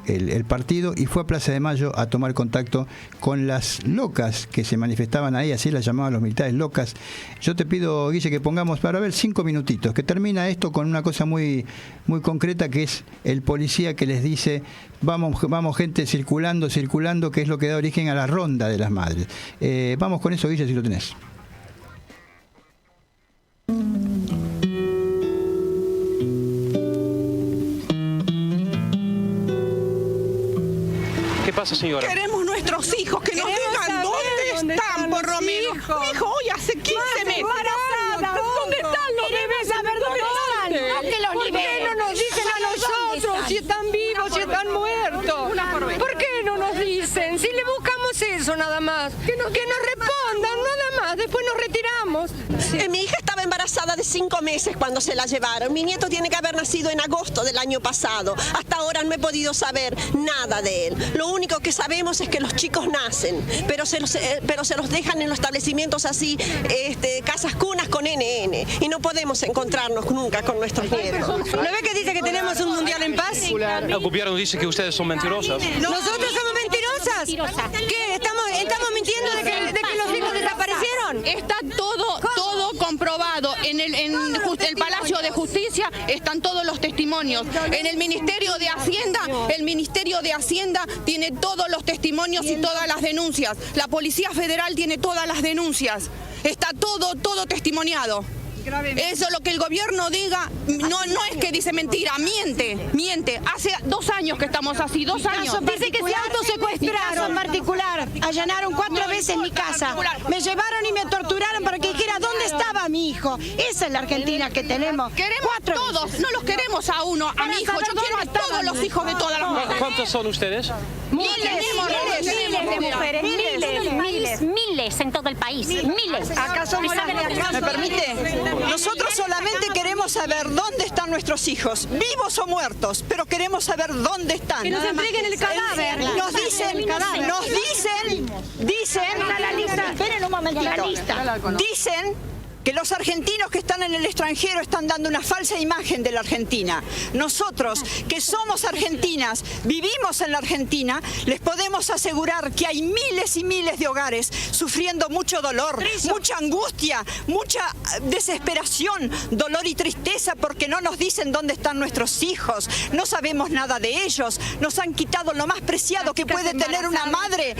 el partido y fue a Plaza de Mayo a tomar contacto con las locas que se manifestaban ahí, así las llamaban los militares, locas. Yo te pido, Guille, que pongamos para ver 5 minutitos, que termina esto con una cosa muy, muy concreta, que es el policía que les dice: vamos gente circulando, que es lo que da origen a la ronda de las madres. Vamos con eso, Guille, si lo tenés. ¿Qué pasa, señora? Queremos nuestros hijos, que nos digan dónde están, por Romero. Mi hijo hoy hace 15 meses. ¿Dónde están los bebés? No que los liberen. ¿Por qué no nos dicen a nosotros si están vivos, si están muertos? ¿Por qué no nos dicen? Si le buscamos eso nada más. Que nos respondan nada más, después nos retiramos. Mi hija estaba embarazada de 5 meses cuando se la llevaron. Mi nieto tiene que haber nacido en agosto del año pasado. Hasta ahora no he podido saber nada de él. Lo único que sabemos es que los chicos nacen, pero se los dejan en los establecimientos así, casas cunas con NN, y no podemos encontrarnos nunca con nuestros nietos. ¿No ve que dice que tenemos un mundial en paz? El gobierno dice que ustedes son mentirosas. ¿Nosotros somos mentirosas? ¿Qué? ¿Estamos mintiendo de que los hijos desaparecieron? Está todo comprobado. En el Palacio de Justicia están todos los testimonios. En el Ministerio de Hacienda tiene todos los testimonios y todas las denuncias. La Policía Federal tiene todas las denuncias. Está todo testimoniado. Eso, lo que el gobierno diga, no es que dice mentira, miente. Hace 2 años que estamos así, 2 años. Dice que se autosecuestraron en particular, allanaron 4 veces mi casa. Me llevaron y me torturaron para que dijera dónde estaba mi hijo. Esa es la Argentina que tenemos. Queremos todos, no los queremos a uno, a mi hijo. Yo quiero a todos los hijos de todas las mujeres. ¿Cuántos son ustedes? Miles de mujeres, miles en todo el país, miles. Acá somos las de acá. ¿Me permite? Nosotros solamente queremos saber dónde están nuestros hijos, vivos o muertos, pero queremos saber dónde están. Que nos entreguen el cadáver. Dicen, esperen un momentito. Dicen que los argentinos que están en el extranjero están dando una falsa imagen de la Argentina. Nosotros, que somos argentinas, vivimos en la Argentina, les podemos asegurar que hay miles y miles de hogares sufriendo mucho dolor, mucha angustia, mucha desesperación, dolor y tristeza porque no nos dicen dónde están nuestros hijos, no sabemos nada de ellos, nos han quitado lo más preciado que puede tener una madre,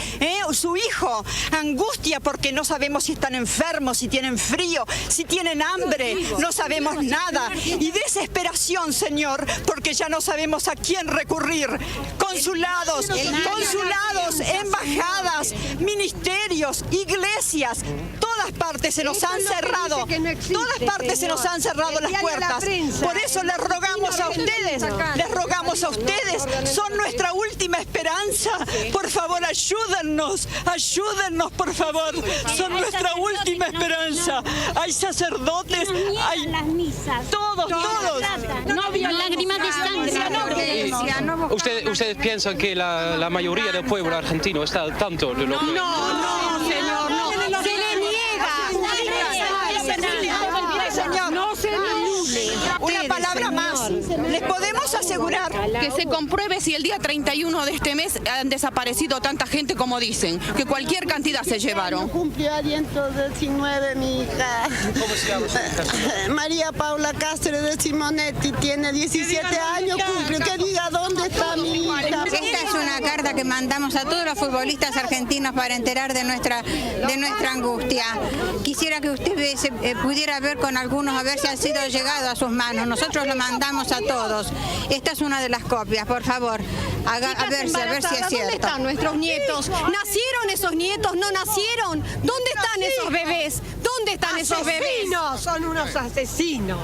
su hijo, angustia porque no sabemos si están enfermos, si tienen frío, si tienen hambre, no sabemos nada, y desesperación, Señor, porque ya no sabemos a quién recurrir. Consulados, embajadas, ministerios, iglesias, todas partes se nos han cerrado, todas partes se nos han cerrado las puertas. Por eso les rogamos a ustedes, son nuestra última esperanza. Por favor, ayúdennos, por favor, son nuestra última esperanza. Hay sacerdotes, hay todos. Lágrimas de sangre. ¿Ustedes piensan que la mayoría del pueblo argentino está al tanto de lo que... No, señor, no. Se le niega. Señor, no se una palabra más. Les podemos asegurar que se compruebe si el día 31 de este mes han desaparecido tanta gente como dicen, que cualquier cantidad se llevaron. Cumplió 119 mi hija. ¿Cómo se llama? María Paula Cáceres de Simonetti, tiene 17 años, cumple. Que diga dónde está mi hija. Esta es una carta que mandamos a todos los futbolistas argentinos para enterar de nuestra angustia. Quisiera que usted pudiera ver con algunos a ver si han sido llegado a sus manos. Nosotros lo mandamos a todos. Esta es una de las copias, por favor. A ver si es cierto. ¿Dónde están nuestros nietos? ¿Nacieron esos nietos? ¿No nacieron? ¿Dónde están esos bebés? ¿Dónde están esos bebés? Son unos asesinos.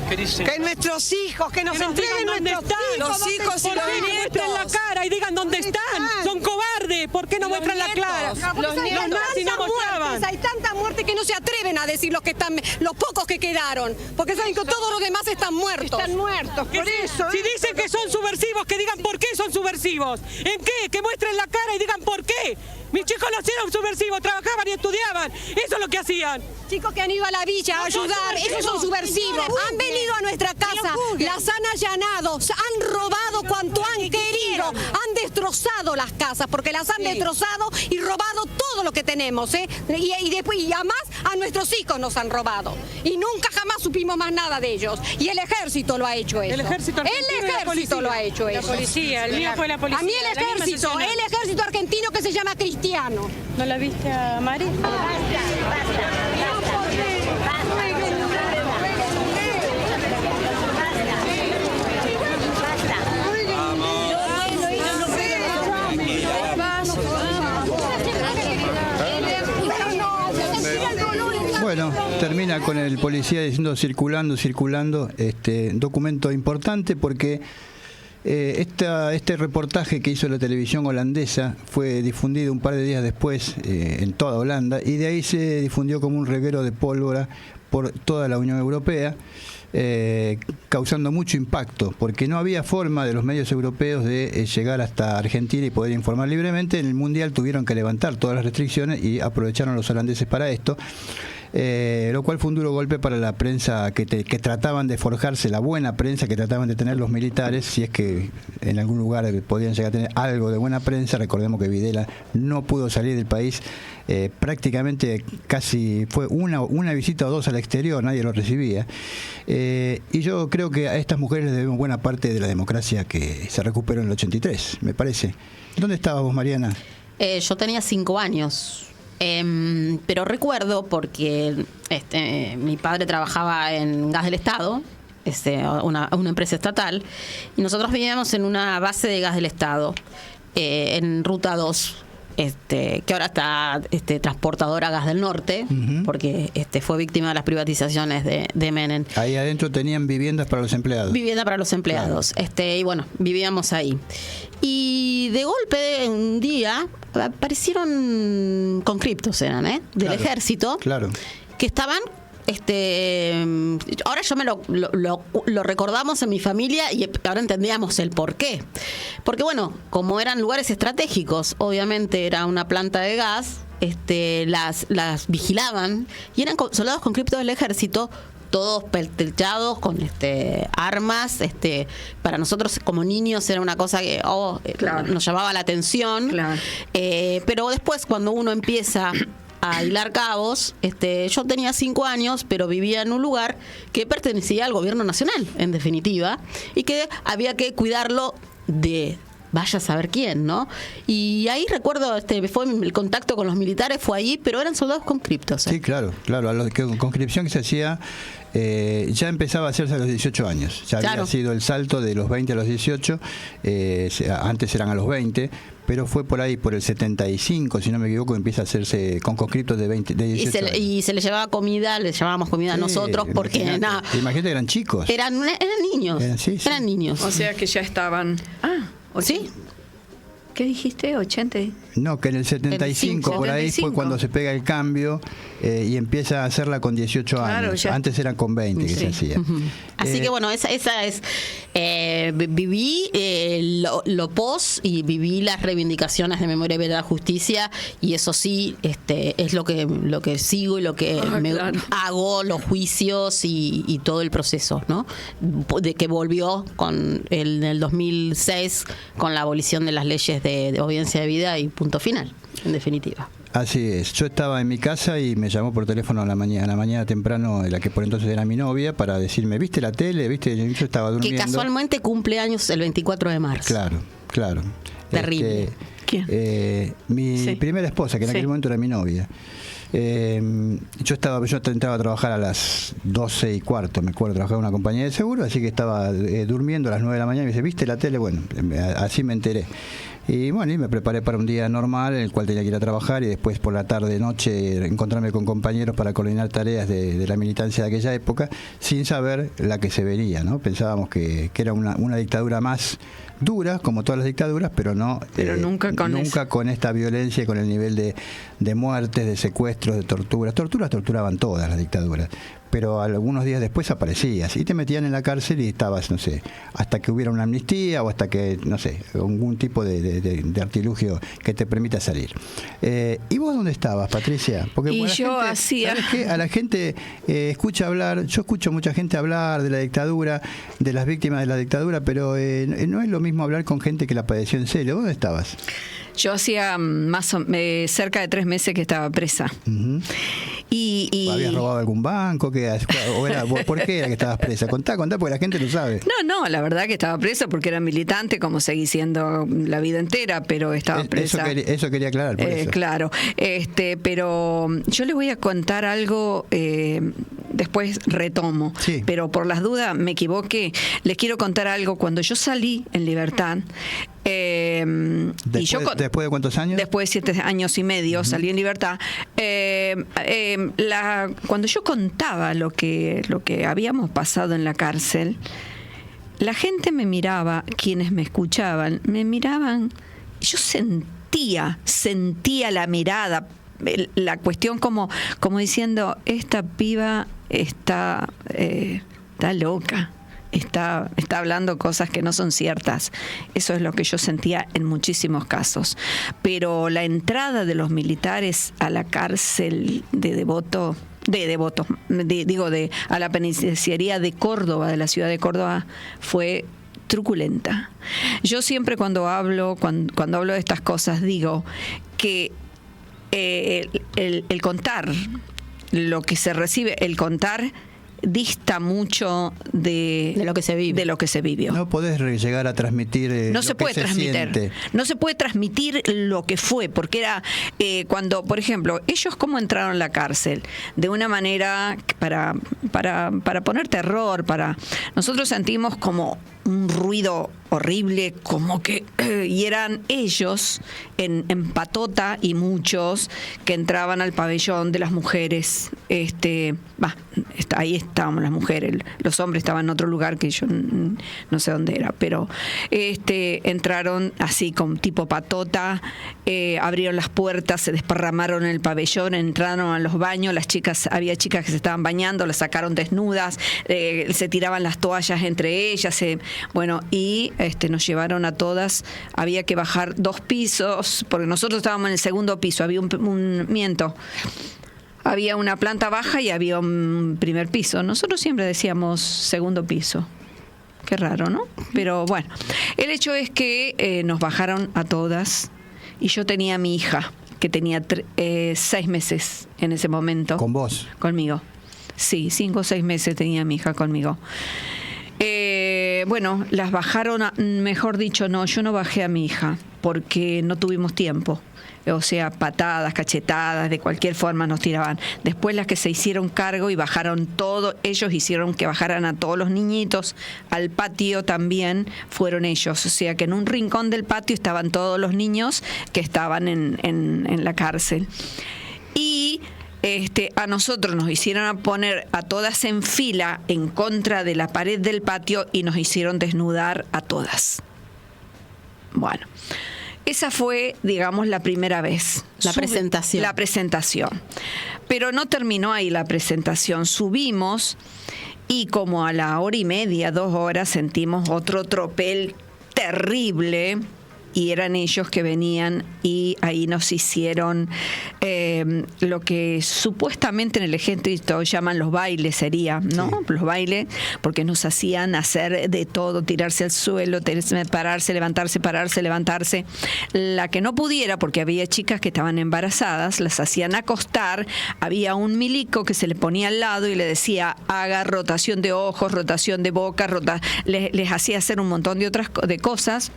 ¿Qué dice? Que nuestros hijos, que nos entreguen nuestros hijos. Los hijos y los nietos. Muestren la cara y digan dónde están. Son cobardes. ¿Por qué no muestran la cara? Los nazis no mostraban. Hay tanta muerte que no se atreven a decir los pocos que quedaron. Porque saben que todos los demás están muertos. Están muertos, por eso. Si dicen que son subversivos, que digan por qué son subversivos. ¿En qué? Que muestren la cara y digan por qué. Mis chicos no eran subversivos, trabajaban y estudiaban. Eso es lo que hacían. Chicos que han ido a la villa a ayudar, esos son subversivos. Han venido a nuestra casa, las han allanado, han robado cuanto han querido, han destrozado las casas, porque las han destrozado y robado todo lo que tenemos, y además a nuestros hijos nos han robado. Y nunca jamás supimos más nada de ellos. Y el ejército lo ha hecho eso. El ejército lo ha hecho eso. La policía, el mío fue la policía. A mí el ejército argentino que se llama Cristiano. ¿No la viste a Mari? Bueno, termina con el policía diciendo circulando, documento importante porque este reportaje que hizo la televisión holandesa fue difundido un par de días después en toda Holanda y de ahí se difundió como un reguero de pólvora por toda la Unión Europea, causando mucho impacto, porque no había forma de los medios europeos de llegar hasta Argentina y poder informar libremente. En el Mundial tuvieron que levantar todas las restricciones y aprovecharon los holandeses para esto. Lo cual fue un duro golpe para la prensa que trataban de forjarse, la buena prensa que trataban de tener los militares, si es que en algún lugar podían llegar a tener algo de buena prensa. Recordemos que Videla no pudo salir del país, prácticamente casi fue una visita o dos al exterior, nadie lo recibía, y yo creo que a estas mujeres les debemos buena parte de la democracia que se recuperó en el 83, me parece. ¿Dónde estabas vos, Mariana? Yo tenía 5 años. Pero recuerdo porque mi padre trabajaba en Gas del Estado, una empresa estatal, y nosotros vivíamos en una base de Gas del Estado, en Ruta 2, que ahora está transportadora Gas del Norte, porque fue víctima de las privatizaciones de Menem. Ahí adentro tenían viviendas para los empleados. Vivienda para los empleados. Claro. Y bueno, vivíamos ahí. Y de golpe, un día, aparecieron conscriptos, del ejército, que estaban... ahora yo lo recordamos en mi familia y ahora entendíamos el por qué. Porque bueno, como eran lugares estratégicos, obviamente era una planta de gas las vigilaban y eran soldados conscriptos del ejército, todos pertrechados con armas. Para nosotros como niños era una cosa que nos llamaba la atención. Claro. Pero después, cuando uno empieza a hilar cabos, yo tenía 5 años, pero vivía en un lugar que pertenecía al gobierno nacional, en definitiva, y que había que cuidarlo de vaya a saber quién, ¿no? Y ahí recuerdo, fue el contacto con los militares, fue ahí, pero eran soldados conscriptos. Sí, claro. La conscripción que se hacía ya empezaba a hacerse a los 18 años. Ya había sido el salto de los 20 a los 18, antes eran a los 20, pero fue por ahí, por el 75, si no me equivoco, empieza a hacerse con conscriptos de 18 años. Y se les llevaba comida, les llamábamos comida a nosotros, porque imagínate que eran chicos. Eran niños. Eran niños. O sea que ya estaban... ¿Sí? ¿Qué dijiste? ¿80? No, que en el 75 por ahí fue cuando se pega el cambio y empieza a hacerla con 18 años. Antes eran con 20 que se hacía. Así que bueno, esa es... viví lo pos y viví las reivindicaciones de Memoria, Verdad, Justicia, y eso sí, es lo que sigo y lo que hago, los juicios y todo el proceso, ¿no? De que volvió en el 2006 con la abolición de las leyes de obediencia de vida y punto final, en definitiva. Así es. Yo estaba en mi casa y me llamó por teléfono a la mañana temprano, la que por entonces era mi novia, para decirme, ¿viste la tele? ¿Viste? Yo estaba durmiendo. Que casualmente cumple años el 24 de marzo. Claro. Terrible. ¿Quién? Mi primera esposa, que en aquel momento era mi novia. Yo entraba a trabajar a las 12:15, me acuerdo, trabajaba en una compañía de seguro, así que estaba durmiendo a las 9 de la mañana y me dice, ¿viste la tele? Bueno, así me enteré. Y bueno, y me preparé para un día normal en el cual tenía que ir a trabajar y después por la tarde, noche, encontrarme con compañeros para coordinar tareas de la militancia de aquella época, sin saber la que se vería, ¿no? Pensábamos que era una dictadura más dura, como todas las dictaduras, pero nunca con esta violencia y con el nivel de muertes, de secuestros, de torturas. Torturaban todas las dictaduras, pero algunos días después aparecías y te metían en la cárcel y estabas, no sé, hasta que hubiera una amnistía o hasta que, no sé, algún tipo de artilugio que te permita salir. ¿Y vos dónde estabas, Patricia? Porque ¿sabes qué? A la gente escucha hablar, yo escucho mucha gente hablar de la dictadura, de las víctimas de la dictadura, pero no es lo mismo hablar con gente que la padeció en serio. ¿Dónde estabas? Yo hacía cerca de 3 meses que estaba presa. Uh-huh. ¿Habías robado algún banco? ¿Por qué era que estabas presa? Contá, porque la gente lo sabe. No, la verdad que estaba presa porque era militante, como seguí siendo la vida entera, pero estaba presa. Eso quería aclarar. Por eso. Claro, pero yo les voy a contar algo, después retomo, pero por las dudas me equivoqué. Les quiero contar algo. Cuando yo salí en libertad, ¿Después de cuántos años? Después de 7 años y medio salí en libertad. Cuando yo contaba lo que habíamos pasado en la cárcel, la gente me miraba, quienes me escuchaban, me miraban, yo sentía la mirada, la cuestión como diciendo, esta piba está loca. Está hablando cosas que no son ciertas. Eso es lo que yo sentía en muchísimos casos. Pero la entrada de los militares a la cárcel a la penitenciaría de Córdoba, de la ciudad de Córdoba, fue truculenta. Yo siempre cuando hablo de estas cosas digo que el contar lo que se recibe, el contar dista mucho de lo que se vivió. No podés llegar a transmitir no se puede transmitir. No se puede transmitir lo que fue, porque era cuando, por ejemplo, ellos cómo entraron a la cárcel, de una manera para poner terror, nosotros sentimos como un ruido horrible, como que y eran ellos en patota y muchos que entraban al pabellón de las mujeres, ahí estábamos las mujeres, los hombres estaban en otro lugar que yo no sé dónde era, pero entraron así con tipo patota, abrieron las puertas, se desparramaron en el pabellón, entraron a los baños, había chicas que se estaban bañando, las sacaron desnudas, se tiraban las toallas entre ellas, y nos llevaron a todas, había que bajar 2 pisos, porque nosotros estábamos en el segundo piso, había había una planta baja y había un primer piso. Nosotros siempre decíamos segundo piso. Qué raro, ¿no? Pero bueno, el hecho es que nos bajaron a todas y yo tenía a mi hija, que tenía 6 meses en ese momento. ¿Con vos? Conmigo. Sí, 5 o 6 meses tenía a mi hija conmigo. Las bajaron, mejor dicho, no, yo no bajé a mi hija porque no tuvimos tiempo. O sea, patadas, cachetadas, de cualquier forma nos tiraban. Después las que se hicieron cargo y bajaron todo, ellos hicieron que bajaran a todos los niñitos al patio también, fueron ellos. O sea que en un rincón del patio estaban todos los niños que estaban en la cárcel. Y a nosotros nos hicieron poner a todas en fila en contra de la pared del patio y nos hicieron desnudar a todas. Bueno, esa fue, digamos, la primera vez. La presentación. Pero no terminó ahí la presentación. Subimos y como a la 1:30, 2 horas, sentimos otro tropel terrible. Y eran ellos que venían y ahí nos hicieron lo que supuestamente en el ejército llaman los bailes, sería, ¿no? Sí. Los bailes, porque nos hacían hacer de todo, tirarse al suelo, pararse, levantarse. La que no pudiera, porque había chicas que estaban embarazadas, las hacían acostar, había un milico que se le ponía al lado y le decía, haga rotación de ojos, rotación de boca, les hacía hacer un montón de otras cosas.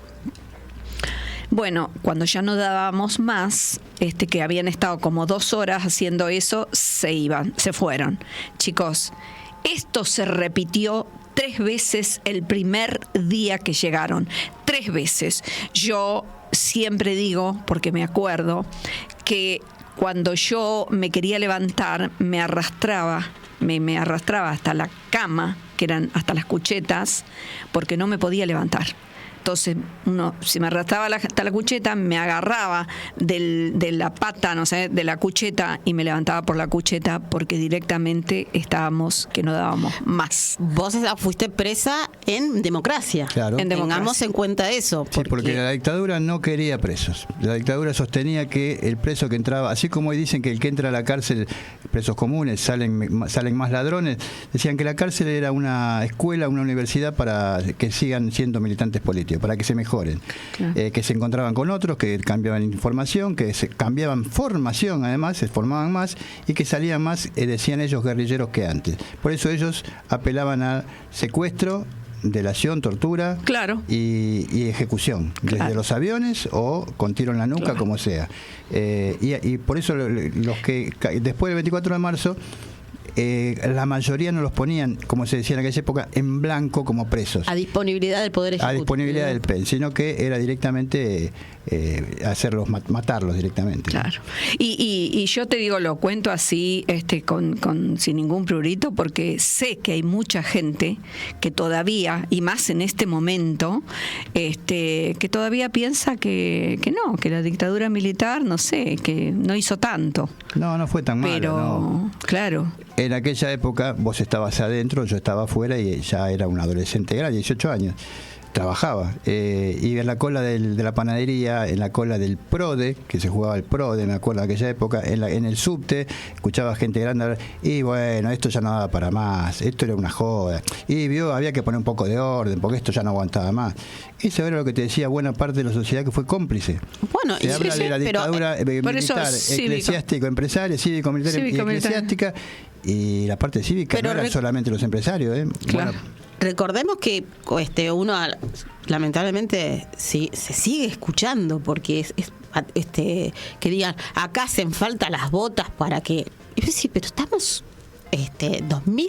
Bueno, cuando ya no dábamos más, que habían estado como 2 horas haciendo eso, se fueron. Chicos, esto se repitió 3 veces el primer día que llegaron. 3 veces. Yo siempre digo, porque me acuerdo, que cuando yo me quería levantar, me arrastraba hasta la cama, que eran hasta las cuchetas, porque no me podía levantar. Entonces, si me arrastraba hasta la cucheta, me agarraba de la pata, no sé, de la cucheta y me levantaba por la cucheta porque directamente estábamos que no dábamos más. Vos fuiste presa en democracia. Claro. Tengamos en cuenta eso. Sí, porque la dictadura no quería presos. La dictadura sostenía que el preso que entraba, así como hoy dicen que el que entra a la cárcel, presos comunes, salen más ladrones, decían que la cárcel era una escuela, una universidad para que sigan siendo militantes políticos, para que se mejoren, claro. Que se encontraban con otros, que cambiaban información, que se cambiaban formación, además, se formaban más y que salían más, decían ellos, guerrilleros que antes. Por eso ellos apelaban a secuestro, delación, tortura, claro. y ejecución, claro. Desde los aviones o con tiro en la nuca, claro. Como sea. Y por eso los que después del 24 de marzo la mayoría no los ponían, como se decía en aquella época, en blanco como presos. A disponibilidad del Poder Ejecutivo. A disponibilidad del PEN, sino que era directamente hacerlos, matarlos directamente. Claro. Y yo te digo, lo cuento así, sin ningún prurito, porque sé que hay mucha gente que todavía, y más en este momento, que todavía piensa que no, que la dictadura militar, no sé, que no hizo tanto. No fue tan malo. Pero, no. Claro. En aquella época vos estabas adentro, yo estaba afuera y ya era un adolescente grande, 18 años. Trabajaba, iba en la cola de la panadería, en la cola del PRODE, que se jugaba el PRODE, me acuerdo de aquella época, en el subte, escuchaba gente grande hablar, y bueno, esto ya no daba para más, esto era una joda, y había que poner un poco de orden, porque esto ya no aguantaba más. Eso era lo que te decía buena parte de la sociedad que fue cómplice. Bueno, se habla de la dictadura militar, eclesiástico, empresario, cívico, militar y eclesiástica, y la parte cívica no eran solamente los empresarios. Claro. Bueno, recordemos que uno lamentablemente se sigue escuchando, porque que digan, acá hacen falta las botas para que... Sí, pero estamos 2000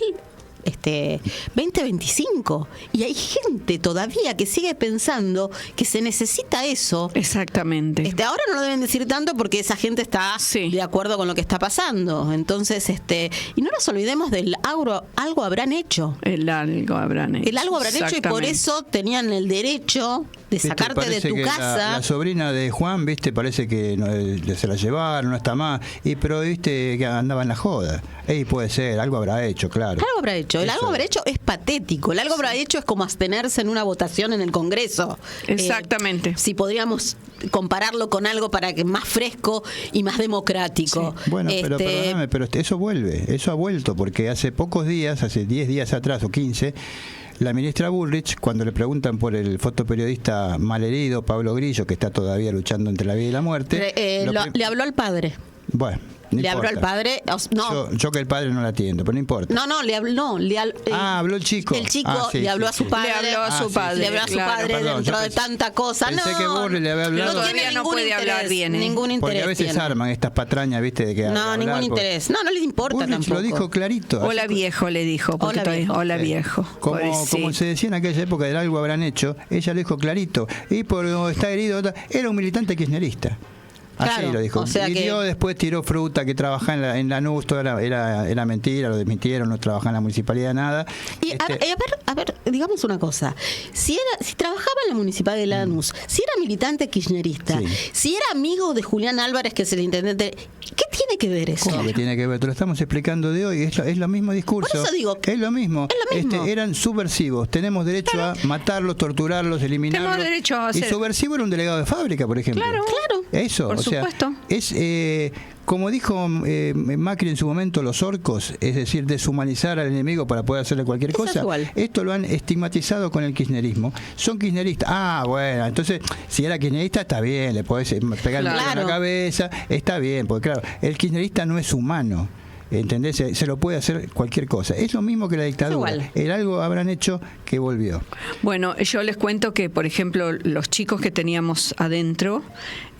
2025. Y hay gente todavía que sigue pensando que se necesita eso. Exactamente. Ahora no lo deben decir tanto porque esa gente está de acuerdo con lo que está pasando. Entonces, y no nos olvidemos del algo habrán hecho. El algo habrán hecho. El algo habrán hecho y por eso tenían el derecho de sacarte de tu casa. La sobrina de Juan, parece que se la llevaron, no está más. Pero que andaba en la joda. Puede ser, algo habrá hecho, claro. Algo habrá hecho. El algo habrá hecho es patético. El algo habrá hecho es como abstenerse en una votación en el Congreso. Exactamente. Si podríamos compararlo con algo para que más fresco y más democrático. Sí. Bueno, pero perdóname, pero eso ha vuelto, porque hace pocos días, hace 10 días atrás o 15, la ministra Bullrich, cuando le preguntan por el fotoperiodista malherido Pablo Grillo, que está todavía luchando entre la vida y la muerte, le habló al padre. Bueno. No le importa. habló al padre. No. Yo que el padre no la atiendo, pero no importa. No, le habló. Habló el chico. El chico le habló a su padre. Le habló a su padre. Le habló a su padre dentro de tanta cosa. Pensé que Burri le había hablado. Todavía no puede hablar bien. Ningún interés. Porque a veces arman estas patrañas, de que ningún interés. No les importa Burri tampoco. Lo dijo clarito. Hola viejo, le dijo. Hola viejo. Como se decía en aquella época del algo habrán hecho, ella lo dijo clarito. Y por está herido, era un militante kirchnerista. Así lo dijo. Después tiró fruta, que trabajaba en Lanús, todo era mentira, lo desmintieron, no trabajaba en la municipalidad, nada. Y a ver, digamos una cosa. Si trabajaba en la municipalidad de Lanús, si era militante kirchnerista, si era amigo de Julián Álvarez, que es el intendente, ¿qué tiene que ver eso? ¿Cómo que tiene que ver? Te lo estamos explicando de hoy, es lo mismo discurso. Por eso digo, es lo mismo. Eran subversivos, tenemos derecho a matarlos, torturarlos, eliminarlos. Tenemos derecho a hacer. Y subversivo era un delegado de fábrica, por ejemplo. Claro. Eso, por supuesto. Es como dijo Macri en su momento, los orcos, es decir, deshumanizar al enemigo para poder hacerle cualquier cosa. Esto lo han estigmatizado con el kirchnerismo. Son kirchneristas. Bueno, entonces, si era kirchnerista, está bien, le podés pegarle en la cabeza, está bien, porque claro, el kirchnerista no es humano. ¿Entendés? Se lo puede hacer cualquier cosa. Es lo mismo que la dictadura. El algo habrán hecho que volvió. Bueno, yo les cuento que, por ejemplo, los chicos que teníamos adentro,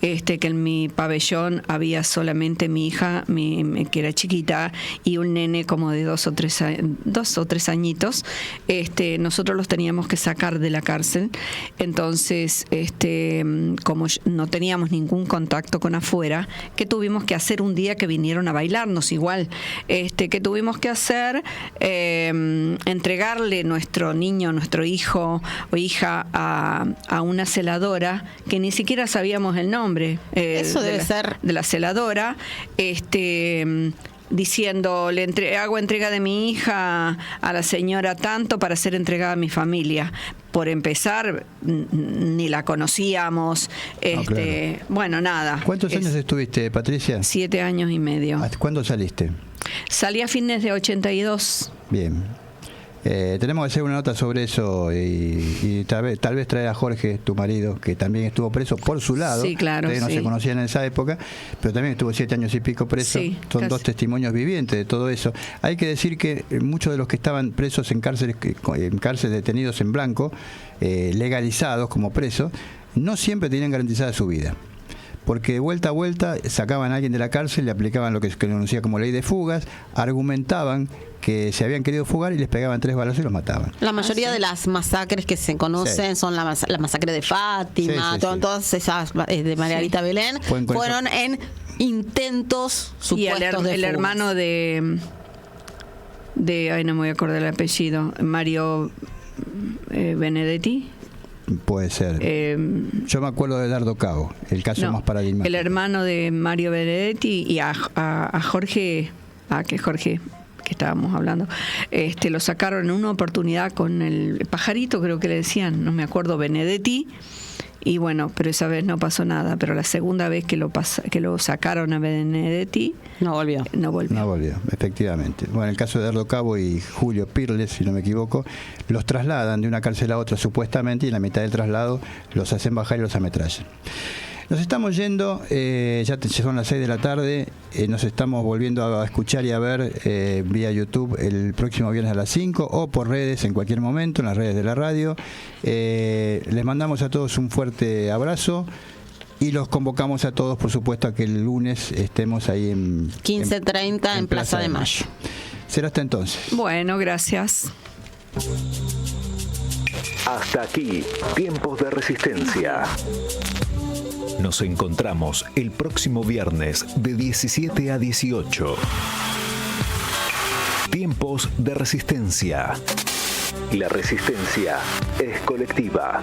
que en mi pabellón había solamente mi hija, que era chiquita, y un nene como de 2 o 3 añitos. Nosotros los teníamos que sacar de la cárcel. Entonces, como no teníamos ningún contacto con afuera, ¿qué tuvimos que hacer un día que vinieron a bailarnos igual? Que tuvimos que hacer, entregarle nuestro niño, nuestro hijo o hija a una celadora que ni siquiera sabíamos el nombre. Eso debe ser de la celadora, diciendo, hago entrega de mi hija a la señora tanto para ser entregada a mi familia. Por empezar, ni la conocíamos. Claro. Bueno, nada. ¿Cuántos años estuviste, Patricia? 7 años y medio. ¿Cuándo saliste? Salí a fines de 82. Bien. Tenemos que hacer una nota sobre eso y tal vez traer a Jorge, tu marido, que también estuvo preso por su lado. Sí, claro. Ustedes no se conocían en esa época, pero también estuvo 7 años y pico preso. Sí, son casi 2 testimonios vivientes de todo eso. Hay que decir que muchos de los que estaban presos en cárceles detenidos en blanco, legalizados como presos, no siempre tenían garantizada su vida. Porque de vuelta a vuelta sacaban a alguien de la cárcel, le aplicaban lo que se conocía como ley de fugas, argumentaban que se habían querido fugar y les pegaban 3 balazos y los mataban. La mayoría de las masacres que se conocen son la masacre de Fátima, todas esas de Margarita Belén, fueron en intentos supuestos y de fugas. El hermano de ay, no me voy a acordar el apellido, Mario Benedetti. Puede ser. Yo me acuerdo de Dardo Cabo, el caso más paradigmático. El hermano de Mario Benedetti y a Jorge, que estábamos hablando, lo sacaron en una oportunidad con el pajarito, creo que le decían, no me acuerdo, Benedetti. Y bueno, pero esa vez no pasó nada. Pero la segunda vez que lo sacaron a Benedetti, no volvió, efectivamente. Bueno, en el caso de Dardo Cabo y Julio Pirles, si no me equivoco, los trasladan de una cárcel a otra supuestamente, y en la mitad del traslado los hacen bajar y los ametrallan. Nos estamos yendo, ya son las 6 de la tarde, nos estamos volviendo a escuchar y a ver vía YouTube el próximo viernes a las 5 o por redes en cualquier momento, en las redes de la radio. Les mandamos a todos un fuerte abrazo y los convocamos a todos, por supuesto, a que el lunes estemos ahí en 15:30 en Plaza de Mayo. Será hasta entonces. Bueno, gracias. Hasta aquí, Tiempos de Resistencia. Nos encontramos el próximo viernes de 17 a 18. Tiempos de Resistencia. La resistencia es colectiva.